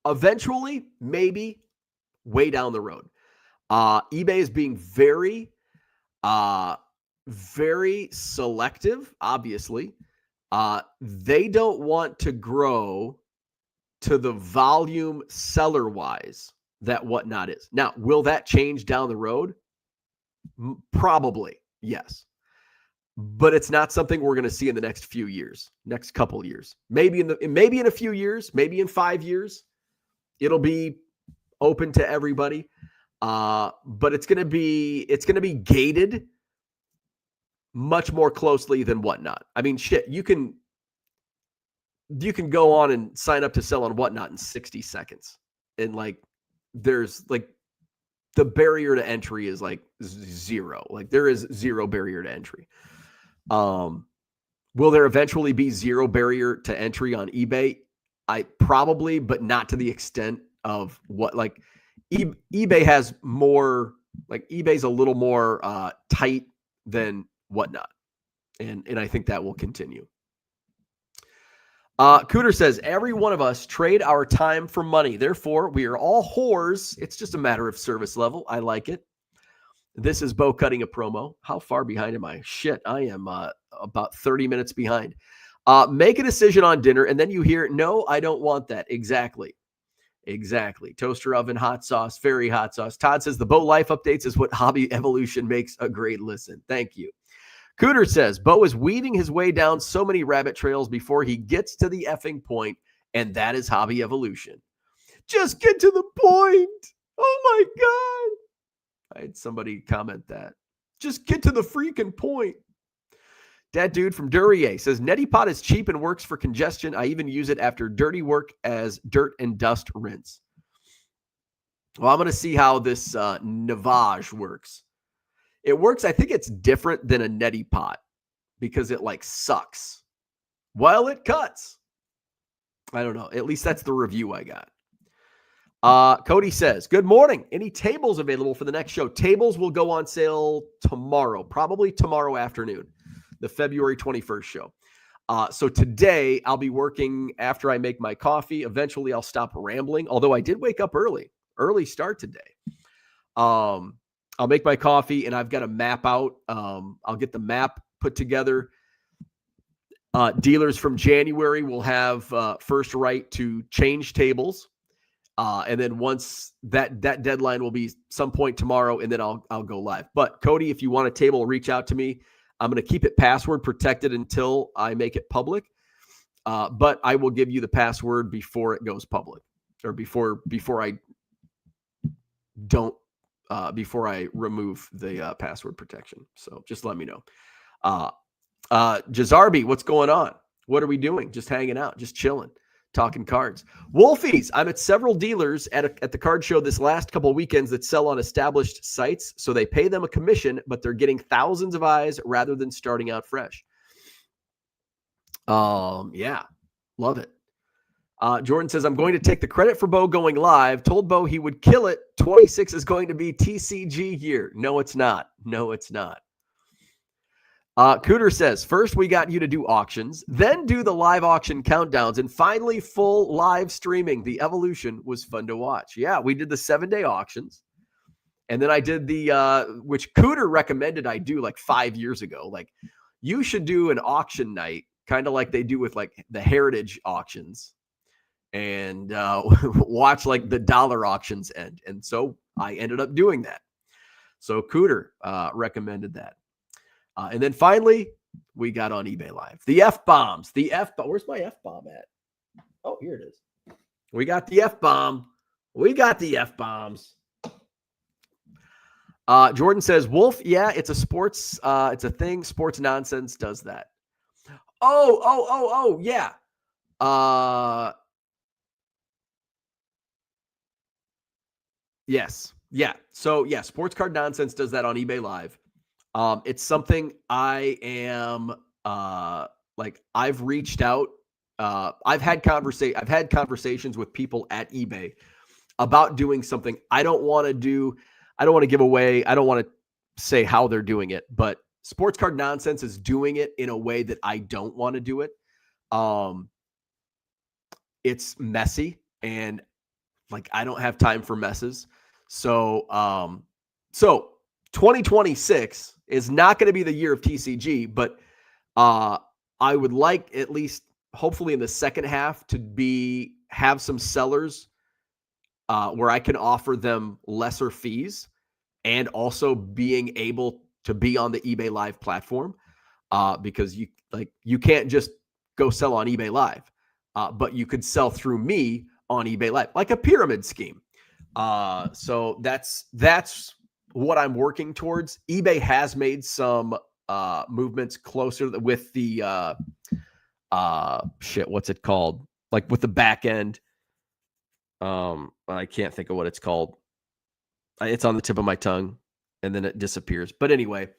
eventually, maybe way down the road. eBay is being very selective, obviously. They don't want to grow to the volume seller-wise that Whatnot is. Now, will that change down the road? Probably, yes. But it's not something we're going to see in the next few years, next couple of years. Maybe in a few years, maybe in 5 years, it'll be open to everybody. But it's going to be gated much more closely than Whatnot. I mean, shit, you can go on and sign up to sell on Whatnot in 60 seconds. And like, there's like, the barrier to entry is like zero. Like, there is zero barrier to entry. Will there eventually be zero barrier to entry on eBay? Probably, but not to the extent of what, like, eBay has more, like, eBay's a little more tight than Whatnot. And I think that will continue. Cooter says, every one of us trade our time for money. Therefore, we are all whores. It's just a matter of service level. I like it. This is Bo cutting a promo. How far behind am I? Shit, I am about 30 minutes behind. Make a decision on dinner, and then you hear, no, I don't want that. Exactly. Toaster oven, hot sauce, very hot sauce. Todd says, the Bo Life Updates is what Hobby Evolution makes a great listen. Thank you. Cooter says, Bo is weaving his way down so many rabbit trails before he gets to the effing point, and that is Hobby Evolution. Just get to the point. Oh, my God. I had somebody comment that. Just get to the freaking point. That dude from Duryea says, Neti Pot is cheap and works for congestion. I even use it after dirty work as dirt and dust rinse. Well, I'm going to see how this Navage works. It works. I think it's different than a Neti Pot because it like sucks while it cuts. I don't know. At least that's the review I got. Cody says, good morning. Any tables available for the next show? Tables will go on sale tomorrow, probably tomorrow afternoon, the February 21st show. So today I'll be working after I make my coffee. Eventually I'll stop rambling, although I did wake up early start today. I'll make my coffee and I've got a map out. I'll get the map put together. Dealers from January will have first right to change tables. And then once that deadline will be some point tomorrow, and then I'll go live. But Cody, if you want a table, reach out to me. I'm going to keep it password protected until I make it public. But I will give you the password before it goes public, or before I don't before I remove the password protection. So just let me know. Jazarby, what's going on? What are we doing? Just hanging out, just chilling, talking cards. Wolfies, I'm at several dealers at the card show this last couple of weekends that sell on established sites, so they pay them a commission, but they're getting thousands of eyes rather than starting out fresh. Yeah, love it. Jordan says, I'm going to take the credit for Bo going live. Told Bo he would kill it. 26 is going to be TCG year. No, it's not. No, it's not. Cooter says, first we got you to do auctions, then do the live auction countdowns, and finally full live streaming. The evolution was fun to watch. Yeah, we did the 7-day auctions. And then I did the, which Cooter recommended I do like 5 years ago. Like, you should do an auction night, kind of like they do with like the heritage auctions, and watch like the dollar auctions end. And so I ended up doing that. So Cooter recommended that. And then finally, we got on eBay Live. The F-bombs. The F-bomb. Where's my F-bomb at? Oh, here it is. We got the F-bomb. We got the F-bombs. Jordan says, Wolf, yeah, it's a sports, it's a thing. Sports nonsense does that. Oh, yeah. Yes. Yeah. So, yeah, Sports Card Nonsense does that on eBay Live. It's something I am like, I've reached out. I've had conversations with people at eBay about doing something. I don't want to give away. I don't want to say how they're doing it, but Sports Card Nonsense is doing it in a way that I don't want to do it. It's messy, and like, I don't have time for messes. So 2026 is not going to be the year of TCG, but I would like, at least hopefully in the second half, to have some sellers where I can offer them lesser fees, and also being able to be on the eBay Live platform, because you can't just go sell on eBay Live, but you could sell through me on eBay Live, like a pyramid scheme. So that's what I'm working towards. eBay has made some movements closer with the what's it called? Like with the back end. I can't think of what it's called. It's on the tip of my tongue, and then it disappears. But anyway,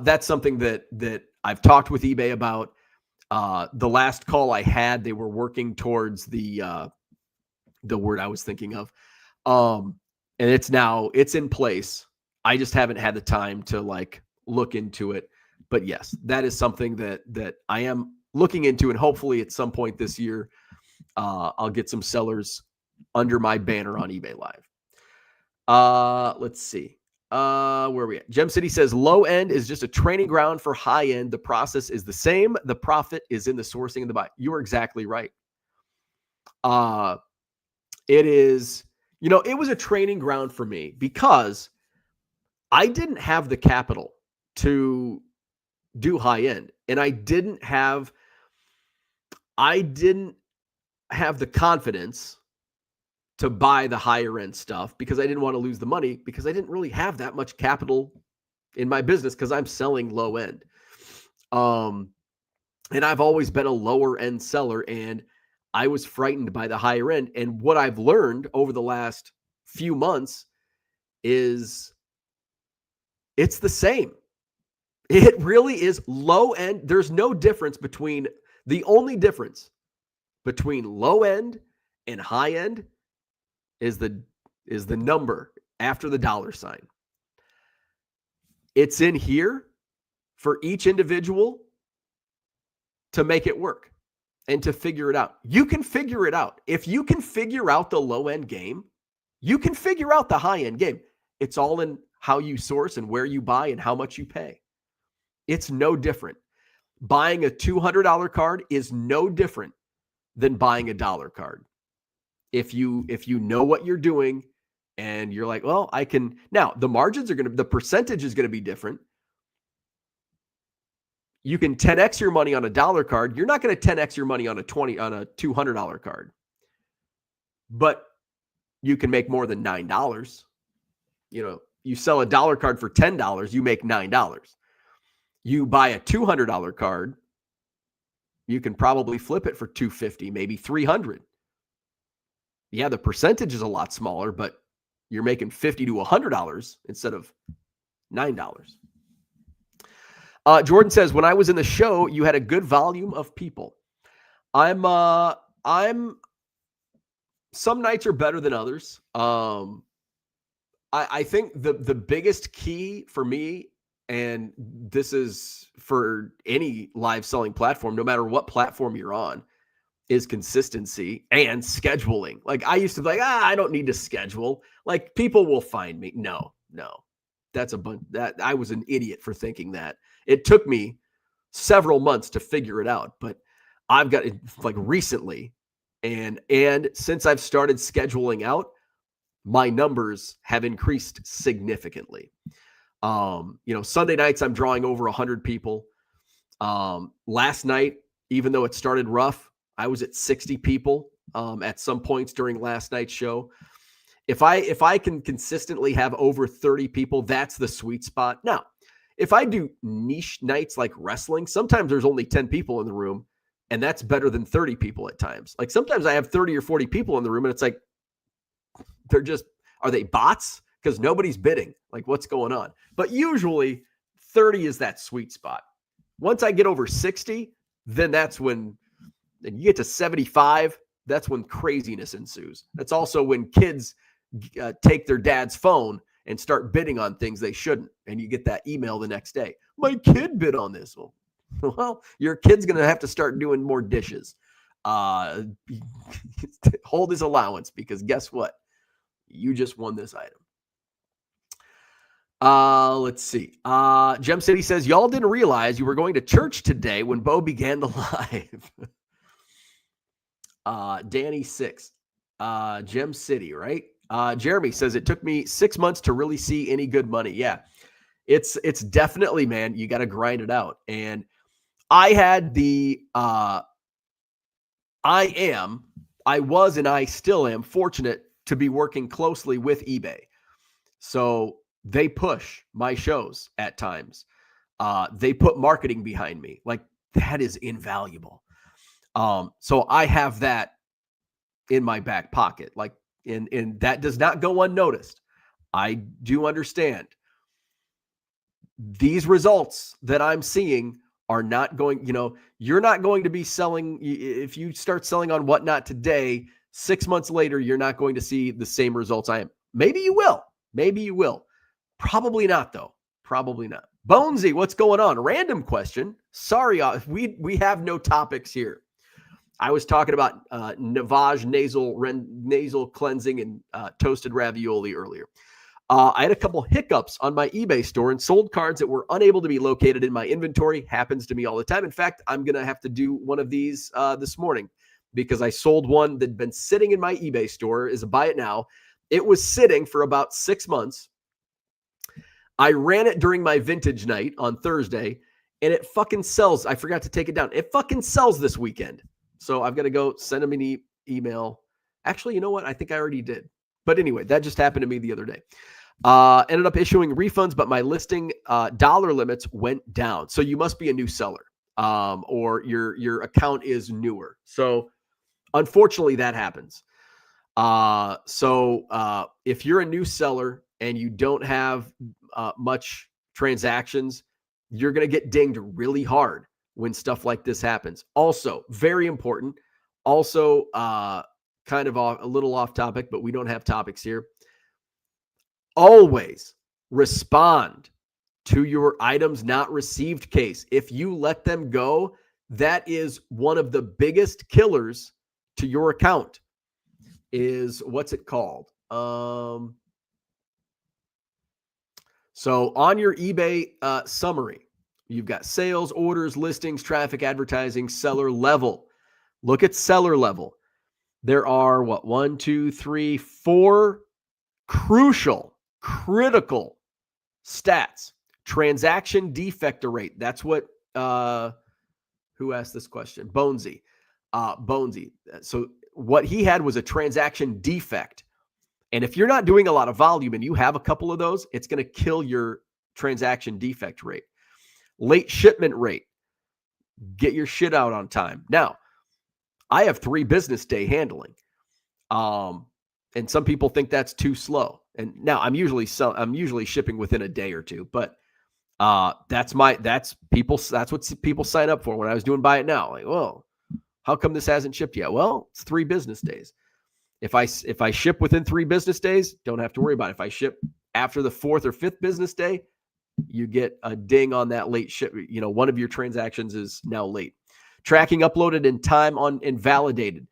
that's something that I've talked with eBay about. The last call I had, they were working towards the word I was thinking of. And it's in place. I just haven't had the time to like look into it. But yes, that is something that I am looking into, and hopefully at some point this year, I'll get some sellers under my banner on eBay Live. Let's see. Where are we at? Gem City says low end is just a training ground for high end. The process is the same. The profit is in the sourcing and the buy. You are exactly right. It is, it was a training ground for me because I didn't have the capital to do high end, and I didn't have the confidence to buy the higher end stuff because I didn't want to lose the money, because I didn't really have that much capital in my business because I'm selling low end. And I've always been a lower end seller, and I was frightened by the higher end. And what I've learned over the last few months is it's the same. It really is low end. There's no difference the only difference between low end and high end is the number after the dollar sign. It's in here for each individual to make it work and to figure it out. You can figure it out. If you can figure out the low end game, you can figure out the high end game. It's all in how you source and where you buy and how much you pay. It's no different. Buying a $200 card is no different than buying a dollar card. If you know what you're doing and you're like, well, I can now, the margins are the percentage is going to be different. You can 10x your money on a dollar card. You're not going to 10x your money on a $200 card, but you can make more than $9. You sell a dollar card for $10, you make $9. You buy a $200 card, you can probably flip it for $250, maybe $300. Yeah, the percentage is a lot smaller, but you're making $50 to $100 instead of $9. Jordan says, when I was in the show, you had a good volume of people. I'm some nights are better than others. I think the biggest key for me, and this is for any live selling platform, no matter what platform you're on, is consistency and scheduling. Like I used to be like, I don't need to schedule. Like people will find me. No. That's that I was an idiot for thinking that. It took me several months to figure it out, but I've got it like recently. And since I've started scheduling out, my numbers have increased significantly. Sunday nights, I'm drawing over 100 people. Last night, even though it started rough, I was at 60 people at some points during last night's show. If I can consistently have over 30 people, that's the sweet spot. Now, if I do niche nights like wrestling, sometimes there's only 10 people in the room, and that's better than 30 people at times. Like sometimes I have 30 or 40 people in the room, and it's like, are they bots? Because nobody's bidding. Like what's going on? But usually 30 is that sweet spot. Once I get over 60, then that's when, and you get to 75, that's when craziness ensues. That's also when kids take their dad's phone and start bidding on things they shouldn't. And you get that email the next day. My kid bid on this. Well, your kid's going to have to start doing more dishes. Hold his allowance, because guess what? You just won this item. Let's see. Gem City says, y'all didn't realize you were going to church today when Bo began the live. Danny 6. Gem City, right? Jeremy says, it took me 6 months to really see any good money. Yeah, it's definitely, man, you got to grind it out. And I had I was, and I still am fortunate to be working closely with eBay. So they push my shows at times. They put marketing behind me. Like that is invaluable. So I have that in my back pocket. Like, and that does not go unnoticed. I do understand these results that I'm seeing are not going, you're not going to be selling. If you start selling on Whatnot today, 6 months later, you're not going to see the same results I am. Maybe you will. Probably not, though. Probably not. Bonesy, what's going on? Random question. Sorry, we have no topics here. I was talking about Navage nasal cleansing and toasted ravioli earlier. I had a couple hiccups on my eBay store and sold cards that were unable to be located in my inventory. Happens to me all the time. In fact, I'm going to have to do one of these this morning because I sold one that had been sitting in my eBay store. Is a buy it now. It was sitting for about 6 months. I ran it during my vintage night on Thursday, and it fucking sells. I forgot to take it down. It fucking sells this weekend. So I've got to go send them an email. Actually, you know what? I think I already did. But anyway, that just happened to me the other day. Ended up issuing refunds, but my listing dollar limits went down. So you must be a new seller, or your account is newer. So unfortunately, that happens. So if you're a new seller and you don't have much transactions, you're going to get dinged really hard when stuff like this happens. Also, very important. Also, kind of a little off topic, but we don't have topics here. Always respond to your items not received case. If you let them go, that is one of the biggest killers to your account. Is what's it called? So on your eBay summary, You've got sales, orders, listings, traffic, advertising, seller level. Look at seller level. There are what? 1, 2, 3, 4 critical stats. Transaction defect rate. That's what, who asked this question? Bonesy. Bonesy. So what he had was a transaction defect. And if you're not doing a lot of volume and you have a couple of those, it's going to kill your transaction defect rate. Late shipment rate. Get your shit out on time. Now, I have 3 business day handling. And some people think that's too slow. And now I'm usually shipping within a day or two, but that's what people sign up for when I was doing Buy It Now. Like, well, how come this hasn't shipped yet? Well, it's 3 business days. If I ship within 3 business days, don't have to worry about it. If I ship after the 4th or 5th business day, you get a ding on that late ship. One of your transactions is now late. Tracking uploaded in time on invalidated.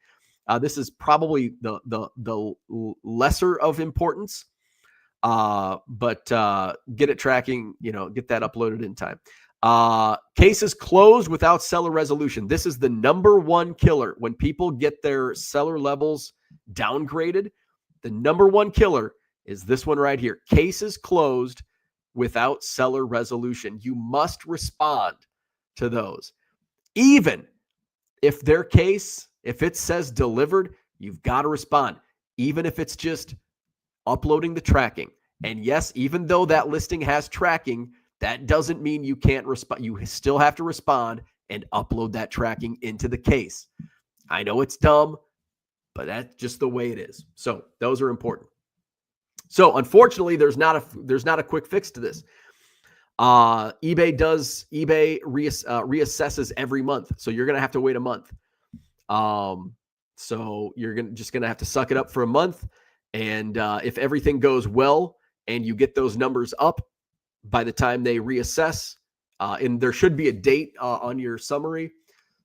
This is probably the lesser of importance, but get it tracking. Get that uploaded in time. Cases closed without seller resolution. This is the number one killer when people get their seller levels downgraded. The number one killer is this one right here. Cases closed without seller resolution. You must respond to those. Even if their case, if it says delivered, you've got to respond. Even if it's just uploading the tracking. And yes, even though that listing has tracking, that doesn't mean you can't respond. You still have to respond and upload that tracking into the case. I know it's dumb, but that's just the way it is. So those are important. So unfortunately, there's not a quick fix to this. eBay reassesses every month, so you're gonna have to wait a month. So you're just gonna have to suck it up for a month, and if everything goes well and you get those numbers up by the time they reassess, and there should be a date on your summary.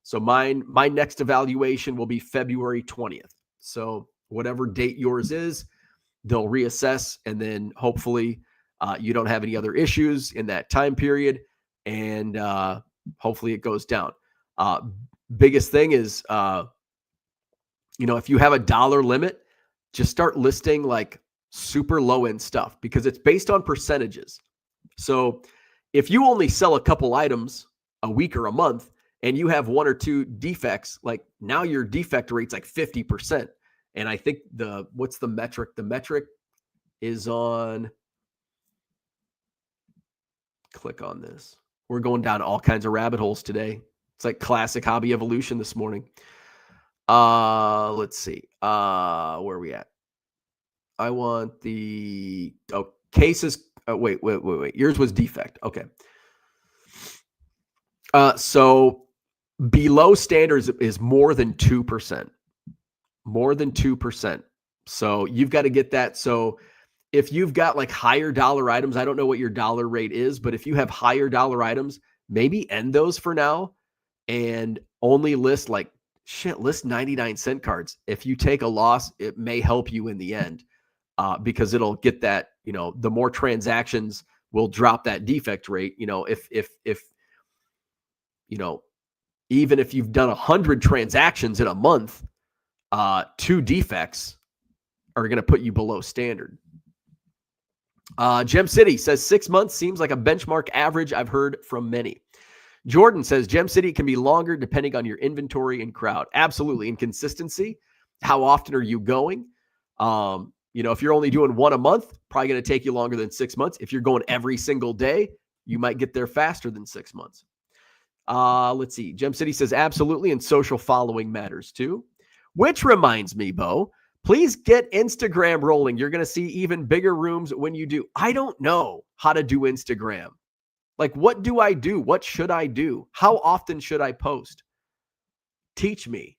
So my next evaluation will be February 20th. So whatever date yours is, they'll reassess, and then hopefully you don't have any other issues in that time period, and hopefully it goes down. Biggest thing is, if you have a dollar limit, just start listing like super low end stuff because it's based on percentages. So if you only sell a couple items a week or a month and you have 1 or 2 defects, like now your defect rate's like 50%. And I think what's the metric? The metric is on, click on this. We're going down all kinds of rabbit holes today. It's like classic hobby evolution this morning. Let's see. Where are we at? I want the cases. Wait. Yours was defect. Okay. So below standards is more than 2%. More than 2%. So you've got to get that. So if you've got like higher dollar items, I don't know what your dollar rate is, but if you have higher dollar items, maybe end those for now and only list 99-cent cards. If you take a loss, it may help you in the end because it'll get that, the more transactions will drop that defect rate. If even if you've done 100 transactions in a month, 2 defects are going to put you below standard. Gem City says 6 months seems like a benchmark average I've heard from many. Jordan says Gem City can be longer depending on your inventory and crowd. Absolutely. Inconsistency. How often are you going? If you're only doing 1 a month, probably going to take you longer than 6 months. If you're going every single day, you might get there faster than 6 months. Let's see. Gem City says absolutely. And social following matters too. Which reminds me, Bo, please get Instagram rolling. You're going to see even bigger rooms when you do. I don't know how to do Instagram. Like, what do I do? What should I do? How often should I post? Teach me.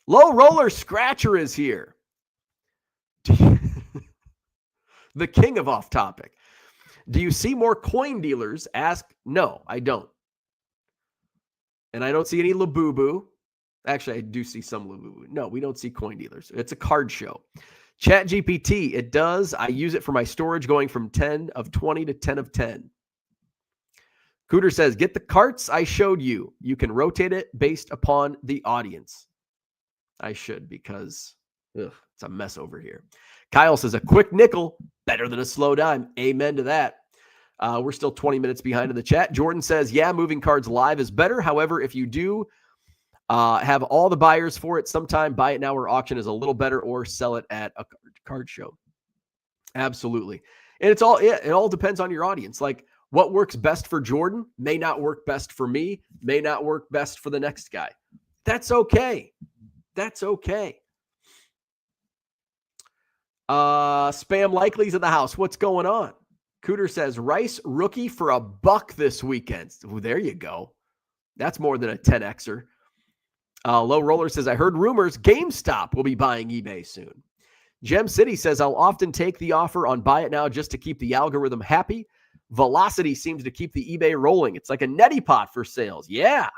Low Roller Scratcher is here. The king of off topic. Do you see more coin dealers? Ask. No, I don't. And I don't see any Labubu. Actually, I do see some Labubu. No, we don't see coin dealers. It's a card show. ChatGPT, it does. I use it for my storage going from 10 of 20 to 10 of 10. Cooter says, get the carts I showed you. You can rotate it based upon the audience. I should because it's a mess over here. Kyle says, a quick nickel, better than a slow dime. Amen to that. We're still 20 minutes behind in the chat. Jordan says, yeah, moving cards live is better. However, if you do have all the buyers for it sometime, buy it now or auction is a little better, or sell it at a card show. Absolutely. And it all depends on your audience. Like, what works best for Jordan may not work best for me, may not work best for the next guy. That's okay. That's okay. Spam Likely's in the house. What's going on? Cooter says, Rice rookie for $1 this weekend. Ooh, there you go. That's more than a 10Xer. Low Roller says, I heard rumors GameStop will be buying eBay soon. Gem City says, I'll often take the offer on buy it now just to keep the algorithm happy. Velocity seems to keep the eBay rolling. It's like a neti pot for sales. Yeah.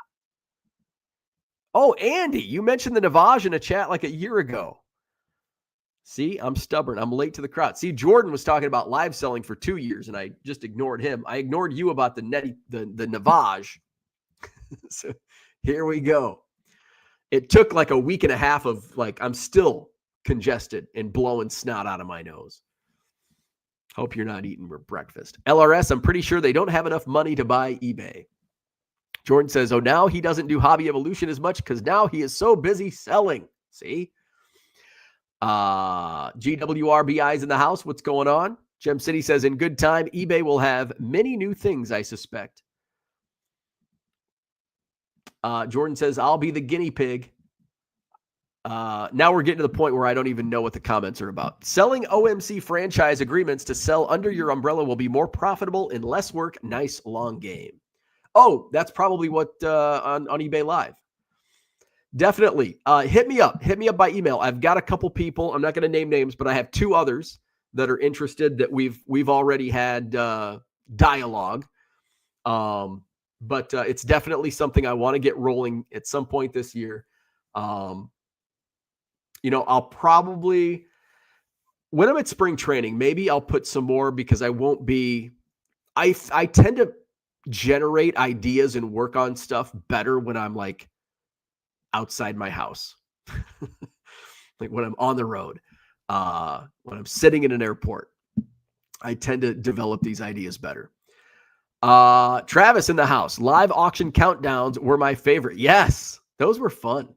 Oh, Andy, you mentioned the Navage in a chat like a year ago. See, I'm stubborn. I'm late to the crowd. See, Jordan was talking about live selling for 2 years, and I just ignored him. I ignored you about the Navage. So here we go. It took like a week and a half of like, I'm still congested and blowing snot out of my nose. Hope you're not eating for breakfast. LRS, I'm pretty sure they don't have enough money to buy eBay. Jordan says, oh, now he doesn't do Hobby Evolution as much because now he is so busy selling. See? GWRBI's in the house. What's going on? Gem City says, in good time, eBay will have many new things, I suspect. Jordan says, I'll be the guinea pig. Now we're getting to the point where I don't even know what the comments are about. Selling OMC franchise agreements to sell under your umbrella will be more profitable and less work. Nice long game. Oh, that's probably what on eBay Live. Definitely. Hit me up. Hit me up by email. I've got a couple people. I'm not going to name names, but I have 2 others that are interested that we've already had dialogue. But it's definitely something I want to get rolling at some point this year. I'll probably, when I'm at spring training, maybe I'll put some more because I won't be, I tend to generate ideas and work on stuff better when I'm like outside my house, like when I'm on the road, when I'm sitting in an airport, I tend to develop these ideas better. Travis in the house. Live auction countdowns were my favorite. Yes, those were fun.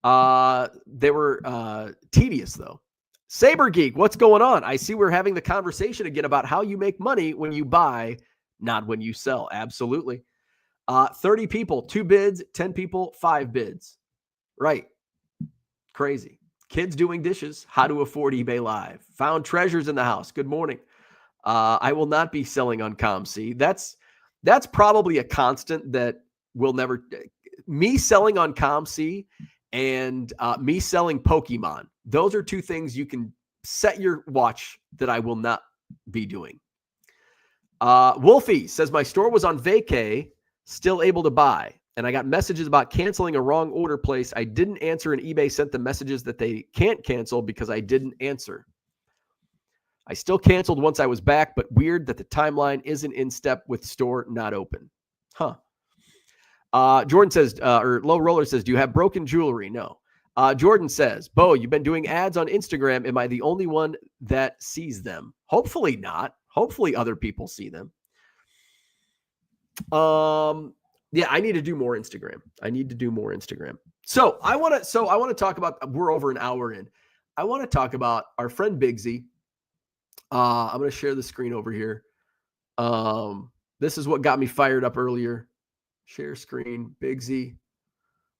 They were tedious though. Saber Geek, what's going on? I see we're having the conversation again about how you make money when you buy, not when you sell. Absolutely. 30 people, 2 bids, 10 people, 5 bids. Right. Crazy. Kids doing dishes, how to afford eBay Live. Found treasures in the house. Good morning. I will not be selling on COMC. That's probably a constant that will never, me selling on COMC and me selling Pokemon. Those are 2 things you can set your watch that I will not be doing. Wolfie says, my store was on vacay, still able to buy. And I got messages about canceling a wrong order place. I didn't answer, and eBay sent the messages that they can't cancel because I didn't answer. I still canceled once I was back, but weird that the timeline isn't in step with store not open. Huh. Jordan says, or Low Roller says, do you have broken jewelry? No. Jordan says, Bo, you've been doing ads on Instagram. Am I the only one that sees them? Hopefully not. Hopefully other people see them. Yeah, I need to do more Instagram. So I want to talk about, we're over an hour in. I want to talk about our friend Bigsy. I'm going to share the screen over here. This is what got me fired up earlier. Share screen, Bigsy.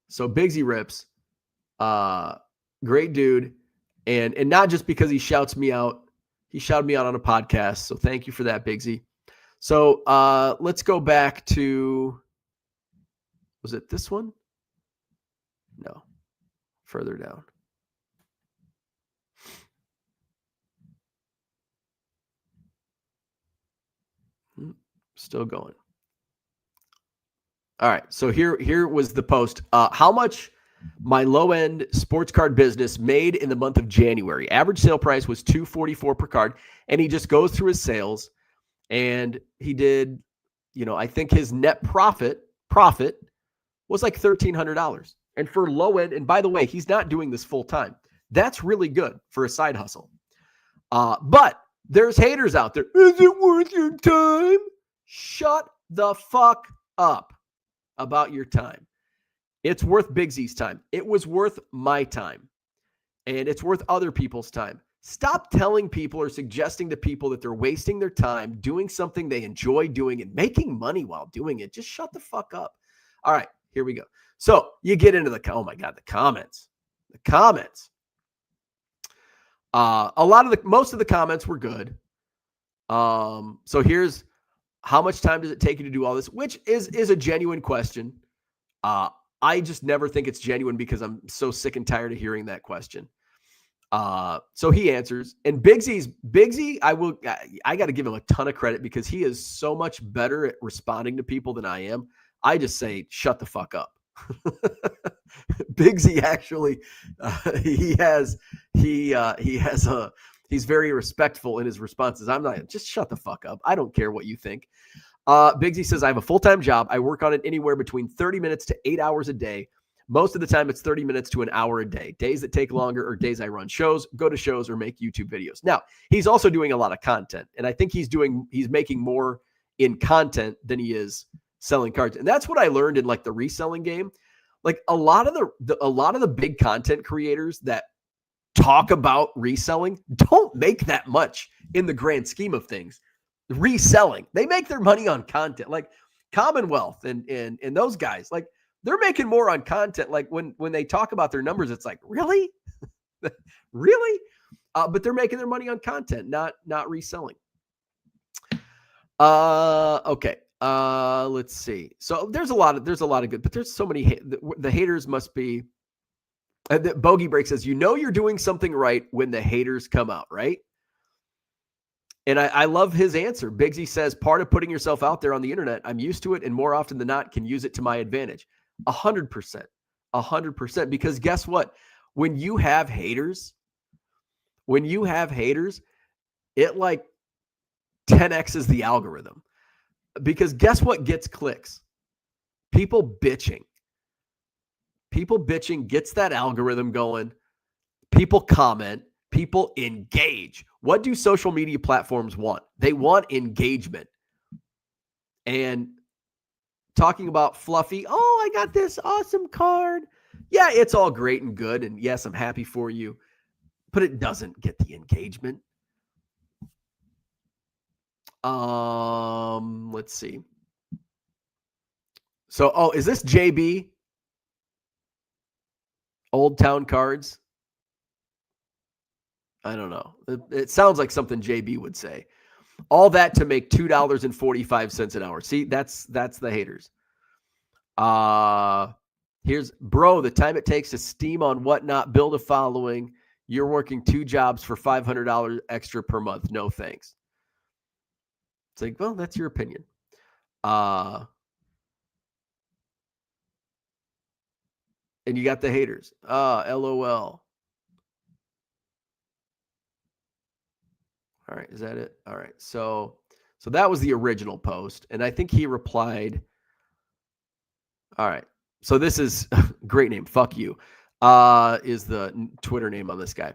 So Bigsy rips. Great dude. And not just because he shouts me out. He shouted me out on a podcast. So thank you for that, Bigsy. So let's go back to, was it this one? No, further down. Still going. All right. So here was the post. How much my low-end sports card business made in the month of January. Average sale price was $244 per card. And he just goes through his sales. And he did I think his net profit was like $1,300. And for low end, and by the way, he's not doing this full time. That's really good for a side hustle. But there's haters out there. Is it worth your time? Shut the fuck up about your time. It's worth Big Z's time. It was worth my time. And it's worth other people's time. Stop telling people or suggesting to people that they're wasting their time doing something they enjoy doing and making money while doing it. Just shut the fuck up. All right, here we go. So you get into the comments. The comments. Most of the comments were good. So here's how much time does it take you to do all this, which is a genuine question. I just never think it's genuine because I'm so sick and tired of hearing that question. So he answers, and Bigsy, I got to give him a ton of credit because he is so much better at responding to people than I am. I just say, shut the fuck up. Bigsy actually, he's very respectful in his responses. I'm not, just shut the fuck up. I don't care what you think. Bigsy says, I have a full-time job. I work on it anywhere between 30 minutes to 8 hours a day. Most of the time, it's 30 minutes to an hour a day. Days that take longer are days I run shows, go to shows, or make YouTube videos. Now, he's also doing a lot of content, and I think he's making more in content than he is selling cards. And that's what I learned in like the reselling game. Like a lot of the big content creators that talk about reselling don't make that much in the grand scheme of things. Reselling, they make their money on content, like Commonwealth and those guys. Like, they're making more on content. Like when they talk about their numbers, it's like, really? Really? But they're making their money on content, not reselling. Okay. Let's see. So there's a lot of good, but there's so many, the haters must be, Bogey Break says, you're doing something right when the haters come out, right? And I love his answer. Bigsy says, part of putting yourself out there on the internet, I'm used to it, and more often than not can use it to my advantage. 100%. Because guess what? When you have haters, it like 10x's the algorithm. Because guess what gets clicks? People bitching gets that algorithm going. People comment, people engage. What do social media platforms want? They want engagement. And talking about fluffy, oh, I got this awesome card. Yeah, it's all great and good. And yes, I'm happy for you, but it doesn't get the engagement. Let's see. So, is this JB? Old Town Cards? I don't know. It sounds like something JB would say. All that to make $2.45 an hour. See, that's the haters. Here's the time it takes to steam on Whatnot, build a following. You're working 2 jobs for $500 extra per month. No thanks. It's like, well, that's your opinion. And you got the haters. LOL. All right, is that it? All right, so that was the original post, and I think he replied. All right, so this is great name. Fuck you, is the Twitter name on this guy.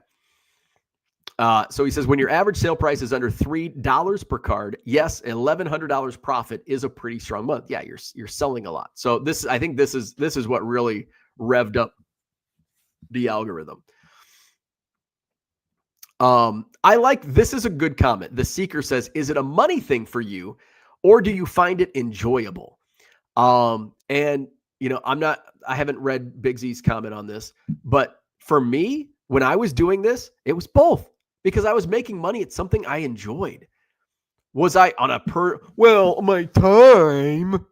So he says, when your average sale price is under $3 per card, yes, $1,100 profit is a pretty strong month. Yeah, you're selling a lot. So I think this is what really revved up the algorithm. This is a good comment. The Seeker says, is it a money thing for you, or do you find it enjoyable? And I haven't read Bigsy's comment on this, but for me, when I was doing this, it was both, because I was making money at something I enjoyed. Was I on my time,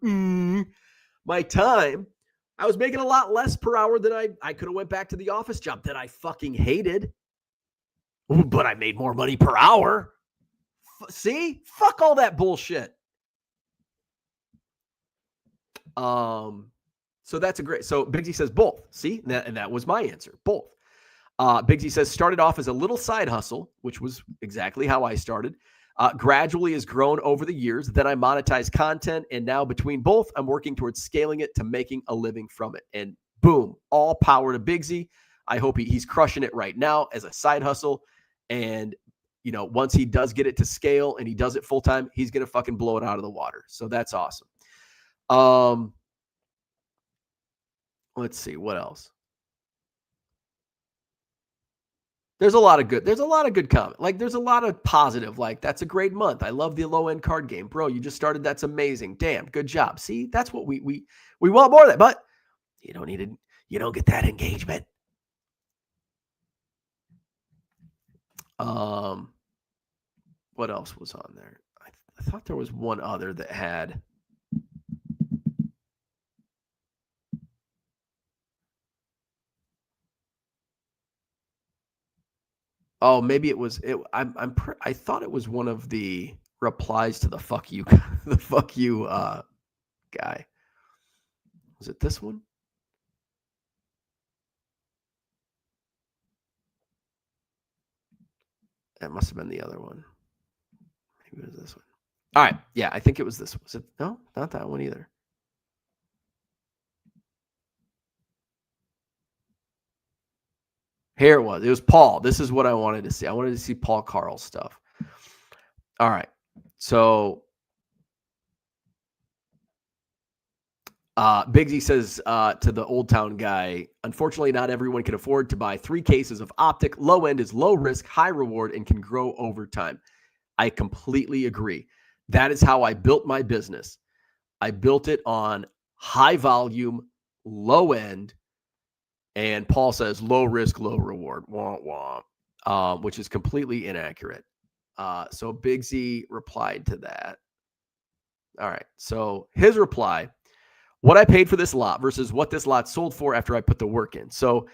I was making a lot less per hour than I could have went back to the office job that I fucking hated. But I made more money per hour. See? Fuck all that bullshit. So that's so Bigsy says both. See? And that was my answer. Both. Bigsy says, started off as a little side hustle, which was exactly how I started. Gradually has grown over the years. Then I monetize content, and now between both, I'm working towards scaling it to making a living from it. And boom, all power to Bigsy. I hope he's crushing it right now as a side hustle. And, once he does get it to scale and he does it full time, he's going to fucking blow it out of the water. So that's awesome. Let's see what else. There's a lot of good comment. Like, there's a lot of positive. Like, that's a great month. I love the low end card game, bro. You just started. That's amazing. Damn, good job. See, that's what we want more of that. But you don't need it. You don't get that engagement. What else was on there? I thought there was one other that had. Oh, maybe it was it. I thought it was one of the replies to the fuck you, the fuck you guy. Was it this one? That must have been the other one. Maybe it was this one. All right. Yeah, I think it was this one. Was it? No, not that one either. Here it was. It was Paul. This is what I wanted to see. I wanted to see Paul Carl's stuff. All right. So Bigsy says to the Old Town guy, unfortunately, not everyone can afford to buy 3 cases of Optic. Low end is low risk, high reward, and can grow over time. I completely agree. That is how I built my business. I built it on high volume, low end, and Paul says low risk, low reward, wah, wah, which is completely inaccurate. So Bigsy replied to that. All right. So his reply, what I paid for this lot versus what this lot sold for after I put the work in. So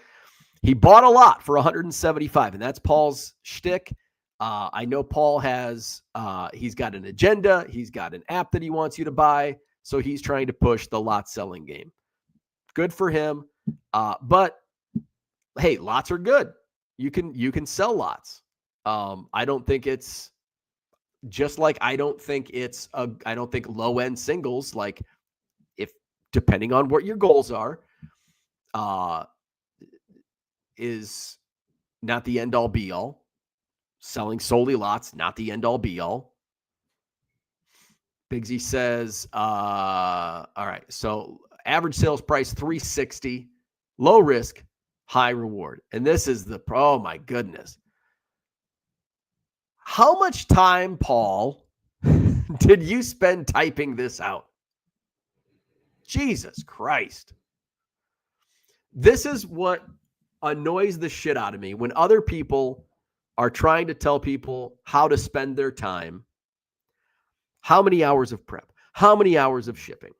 he bought a lot for 175, and that's Paul's shtick. I know Paul has, he's got an agenda. He's got an app that he wants you to buy. So he's trying to push the lot selling game. Good for him. But hey, lots are good. You can sell lots. I don't think it's just like, I don't think low end singles, like, if depending on what your goals are, is not the end all be all. Selling solely lots, not the end all be all. Bigsy says, all right, so average sales price $360, low risk, high reward. And this is oh my goodness. How much time, Paul, did you spend typing this out? Jesus Christ. This is what annoys the shit out of me when other people are trying to tell people how to spend their time. How many hours of prep? How many hours of shipping?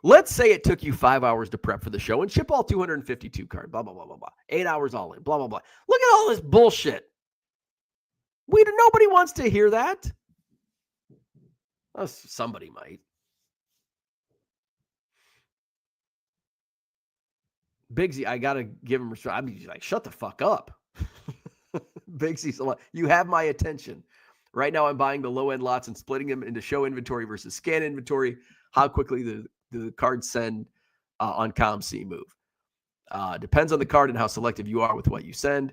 Let's say it took you 5 hours to prep for the show and ship all 252 cards, blah, blah, blah, blah, blah. 8 hours all in, blah, blah, blah. Look at all this bullshit. Nobody wants to hear that. Well, somebody might. Bigsy, I got to give him respect. I'd be like, shut the fuck up. Bigsy's a lot. You have my attention. Right now, I'm buying the low-end lots and splitting them into show inventory versus scan inventory. How quickly the cards send on COMC move. Depends on the card and how selective you are with what you send.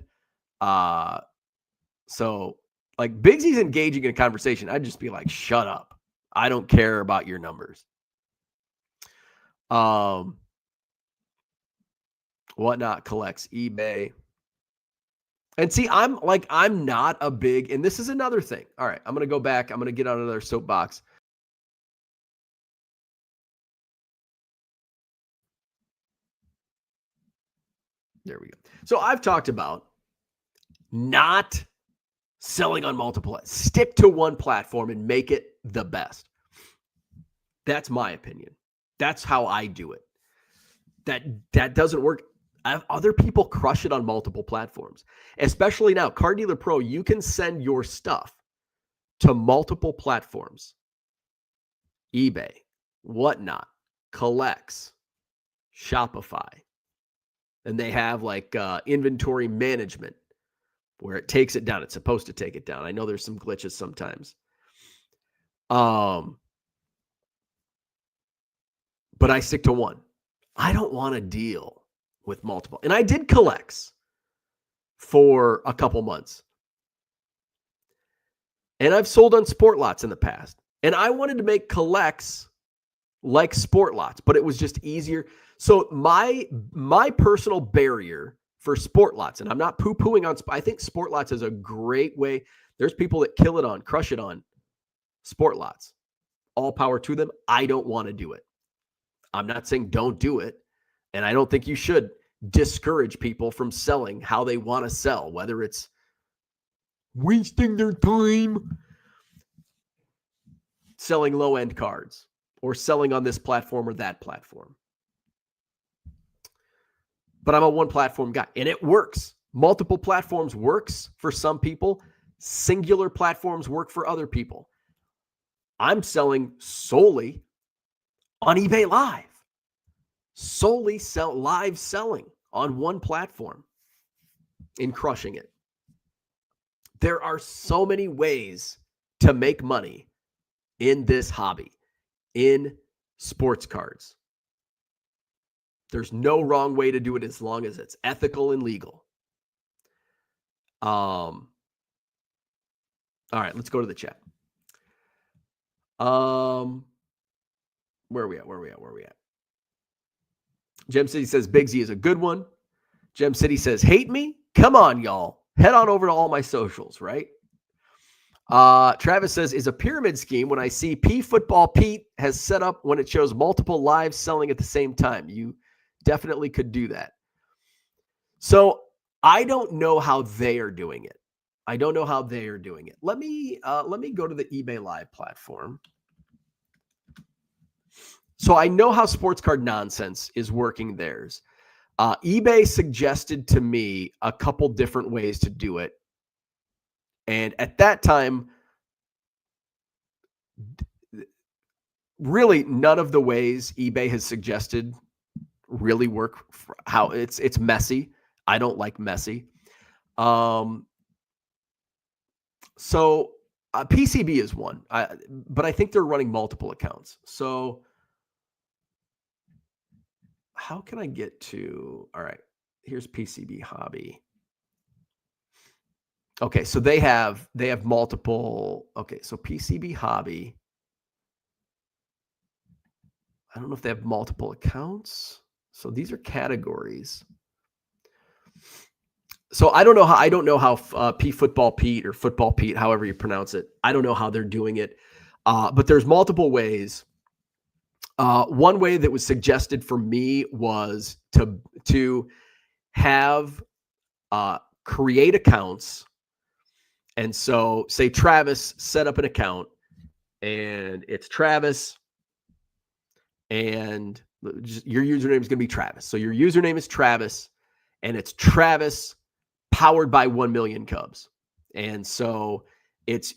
So, like, Bigsy's engaging in a conversation. I'd just be like, shut up. I don't care about your numbers. Whatnot collects eBay. And see, I'm not a big, and this is another thing. All right, I'm going to go back. I'm going to get on another soapbox. There we go. So I've talked about not selling on multiple. Stick to one platform and make it the best. That's my opinion. That's how I do it. That doesn't work. Other people crush it on multiple platforms, especially now. Car Dealer Pro, you can send your stuff to multiple platforms. eBay, Whatnot, Collects, Shopify. And they have like inventory management where it takes it down. It's supposed to take it down. I know there's some glitches sometimes. But I stick to one. I don't want to deal with multiple. And I did collects for a couple months. And I've sold on sport lots in the past. And I wanted to make collects like sport lots, but it was just easier. So my personal barrier for sport lots, and I'm not poo-pooing on, I think sport lots is a great way. There's people that kill it on, crush it on sport lots. All power to them. I don't want to do it. I'm not saying don't do it. And I don't think you should discourage people from selling how they want to sell, whether it's wasting their time selling low-end cards or selling on this platform or that platform. But I'm a one-platform guy, and it works. Multiple platforms works for some people. Singular platforms work for other people. I'm selling solely on eBay Live. Solely live selling on one platform and crushing it. There are so many ways to make money in this hobby, in sports cards. There's no wrong way to do it as long as it's ethical and legal. All right, let's go to the chat. Where are we at? Gem City says Big Z is a good one. Gem City says, hate me? Come on, y'all. Head on over to all my socials, right? Travis says, is a pyramid scheme when I see P Football Pete has set up when it shows multiple live selling at the same time. You definitely could do that. So I don't know how they are doing it. Let me go to the eBay Live platform. So I know how Sports Card Nonsense is working theirs. eBay suggested to me a couple different ways to do it. And at that time, really none of the ways eBay has suggested really work. How it's messy. I don't like messy. So PCB is one, but I think they're running multiple accounts. So how can I get to, all right, here's PCB Hobby. Okay, so they have multiple, okay, so PCB Hobby. I don't know if they have multiple accounts. So these are categories. So I don't know how P Football Pete or Football Pete, however you pronounce it. I don't know how they're doing it. But there's multiple ways. One way that was suggested for me was to have create accounts. And so say Travis set up an account and it's Travis and your username is going to be Travis. So your username is Travis and it's Travis powered by 1 million Cubs. And so it's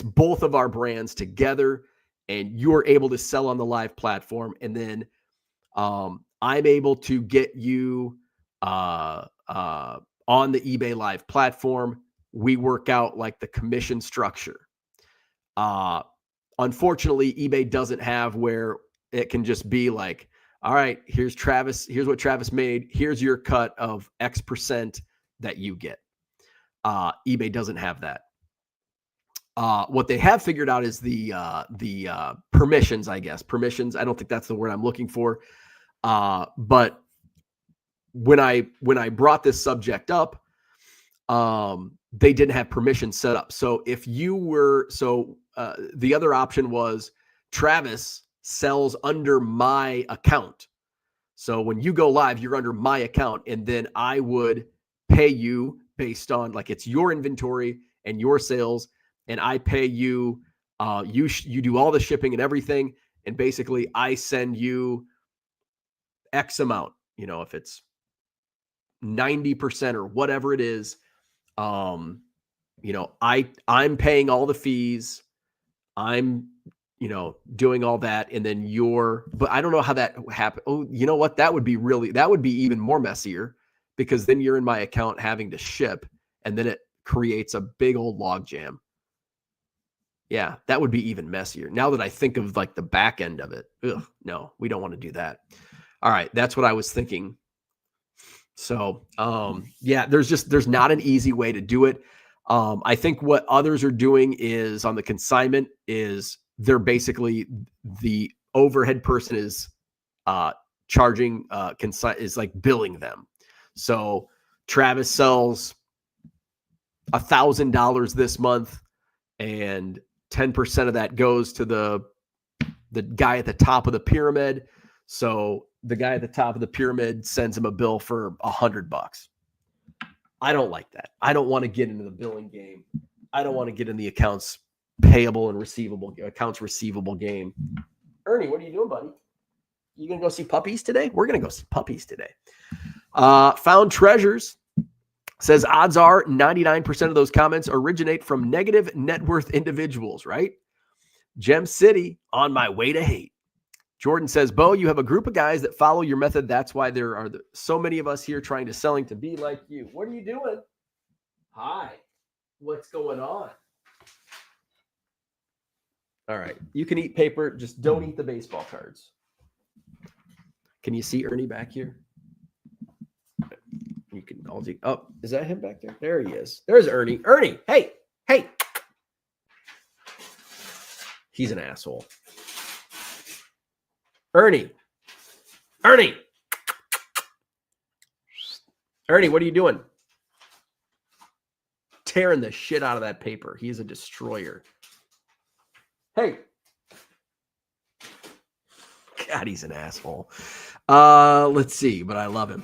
both of our brands together and you're able to sell on the live platform. And then I'm able to get you on the eBay Live platform. We work out like the commission structure. Unfortunately, eBay doesn't have where it can just be like, all right, here's Travis. Here's what Travis made. Here's your cut of X% that you get. eBay doesn't have that. What they have figured out is the permissions, I guess. Permissions. I don't think that's the word I'm looking for. But when I brought this subject up, they didn't have permission set up. So if you were, the other option was Travis sells under my account. So when you go live, you're under my account, and then I would pay you based on like it's your inventory and your sales, and I pay you. You do all the shipping and everything, and basically I send you X amount. You know, if it's 90% or whatever it is. I'm paying all the fees. I'm, doing all that. And then but I don't know how that happened. Oh, you know what? That would be even more messier because then you're in my account having to ship and then it creates a big old log jam. Yeah, that would be even messier. Now that I think of like the back end of it, no, we don't want to do that. All right, that's what I was thinking. So, yeah, there's not an easy way to do it. I think what others are doing is on the consignment is they're basically the overhead person is charging is like billing them. So Travis sells $1,000 this month, and 10% of that goes to the guy at the top of the pyramid. So the guy at the top of the pyramid sends him a bill for $100. I don't like that. I don't want to get into the billing game. I don't want to get in the accounts payable and receivable game. Ernie, what are you doing, buddy? You gonna go see puppies today? We're gonna go see puppies today. Found Treasures says odds are 99% of those comments originate from negative net worth individuals, right? Gem City, on my way to hate. Jordan says, Bo, you have a group of guys that follow your method. That's why there are so many of us here trying to selling to be like you. What are you doing? Hi. What's going on? All right. You can eat paper. Just don't eat the baseball cards. Can you see Ernie back here? You can all do. Oh, is that him back there? There he is. There's Ernie. Ernie, hey. He's an asshole. Ernie, what are you doing? Tearing the shit out of that paper. He's a destroyer. Hey. God, he's an asshole. Let's see, but I love him.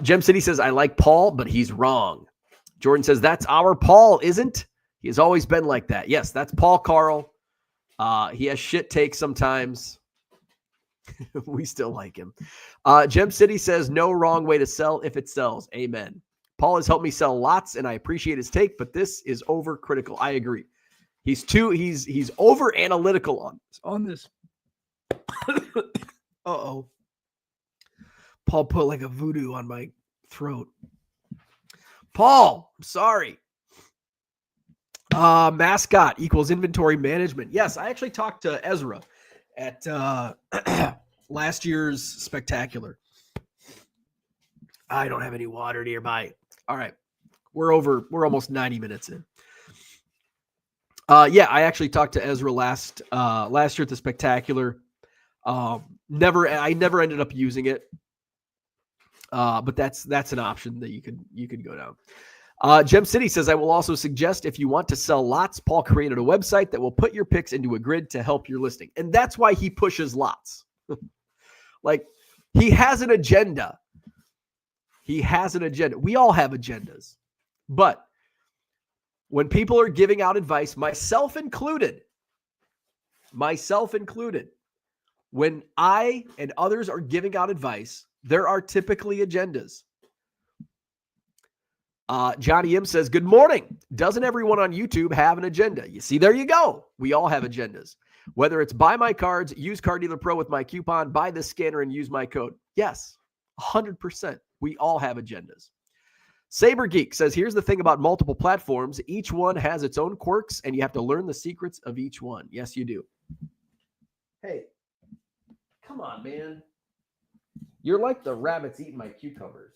Gem City says, I like Paul, but he's wrong. Jordan says, that's our Paul, isn't? He has always been like that. Yes, that's Paul Carl. He has shit takes sometimes. We still like him. Gem City says, no wrong way to sell if it sells. Amen. Paul has helped me sell lots, and I appreciate his take, but this is overcritical. I agree. He's over analytical on this. Uh-oh. Paul put like a voodoo on my throat. Paul, I'm sorry. Mascot equals inventory management. Yes, I actually talked to Ezra at last year's spectacular. I don't have any water nearby. All right. We're almost 90 minutes in. Yeah, I actually talked to Ezra last year at the spectacular. I never ended up using it. But that's an option that you could go down. Gem City says, I will also suggest if you want to sell lots, Paul created a website that will put your picks into a grid to help your listing. And that's why he pushes lots. Like, he has an agenda. We all have agendas. But when people are giving out advice, myself included, when I and others are giving out advice, there are typically agendas. Johnny M says, good morning. Doesn't everyone on YouTube have an agenda? You see, there you go. We all have agendas. Whether it's buy my cards, use Car Dealer Pro with my coupon, buy this scanner and use my code. Yes, 100%. We all have agendas. Saber Geek says, here's the thing about multiple platforms. Each one has its own quirks, and you have to learn the secrets of each one. Yes, you do. Hey, come on, man. You're like the rabbits eating my cucumbers.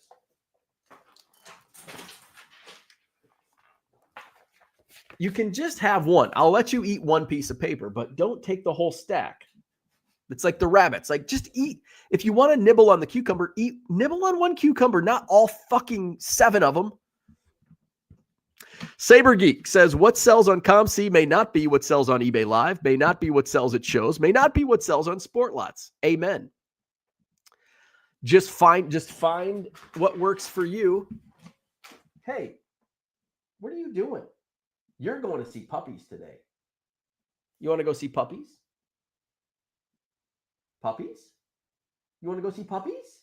You can just have one. I'll let you eat one piece of paper, but don't take the whole stack. It's like the rabbits. Like, just eat. If you want to nibble on the cucumber, nibble on one cucumber, not all fucking 7 of them. Saber Geek says, what sells on COMC may not be what sells on eBay Live, may not be what sells at shows, may not be what sells on sport lots. Amen. Just find what works for you. Hey, what are you doing? You're going to see puppies today. You want to go see puppies? Puppies? You want to go see puppies?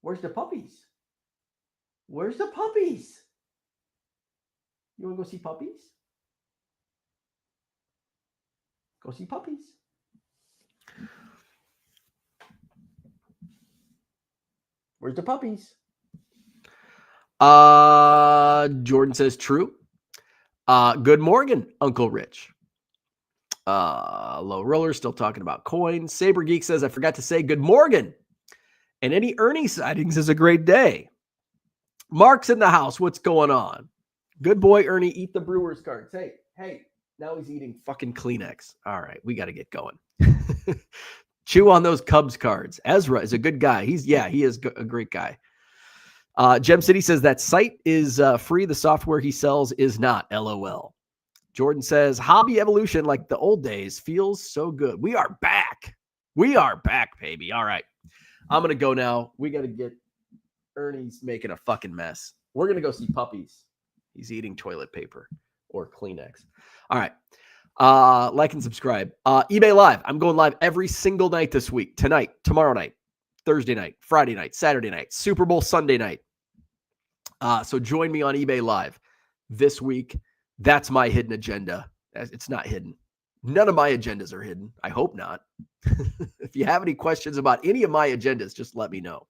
Where's the puppies? Where's the puppies? You want to go see puppies? Go see puppies. Where's the puppies? Jordan says true. Good morning, Uncle Rich. Low Roller still talking about coins. Saber Geek says, I forgot to say good morning. And any Ernie sightings is a great day. Mark's in the house. What's going on? Good boy, Ernie. Eat the Brewers cards. Hey. Now he's eating fucking Kleenex. All right, we got to get going. Chew on those Cubs cards. Ezra is a good guy. He is a great guy. Gem City says that site is free. The software he sells is not. LOL. Jordan says hobby evolution like the old days feels so good. We are back. We are back, baby. All right. I'm going to go now. We got to get Ernie's making a fucking mess. We're going to go see puppies. He's eating toilet paper or Kleenex. All right. Like and subscribe. eBay Live. I'm going live every single night this week. Tonight, tomorrow night, Thursday night, Friday night, Saturday night, Super Bowl Sunday night. So join me on eBay Live this week. That's my hidden agenda. It's not hidden. None of my agendas are hidden. I hope not. If you have any questions about any of my agendas, just let me know.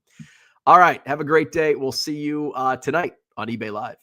All right. Have a great day. We'll see you tonight on eBay Live.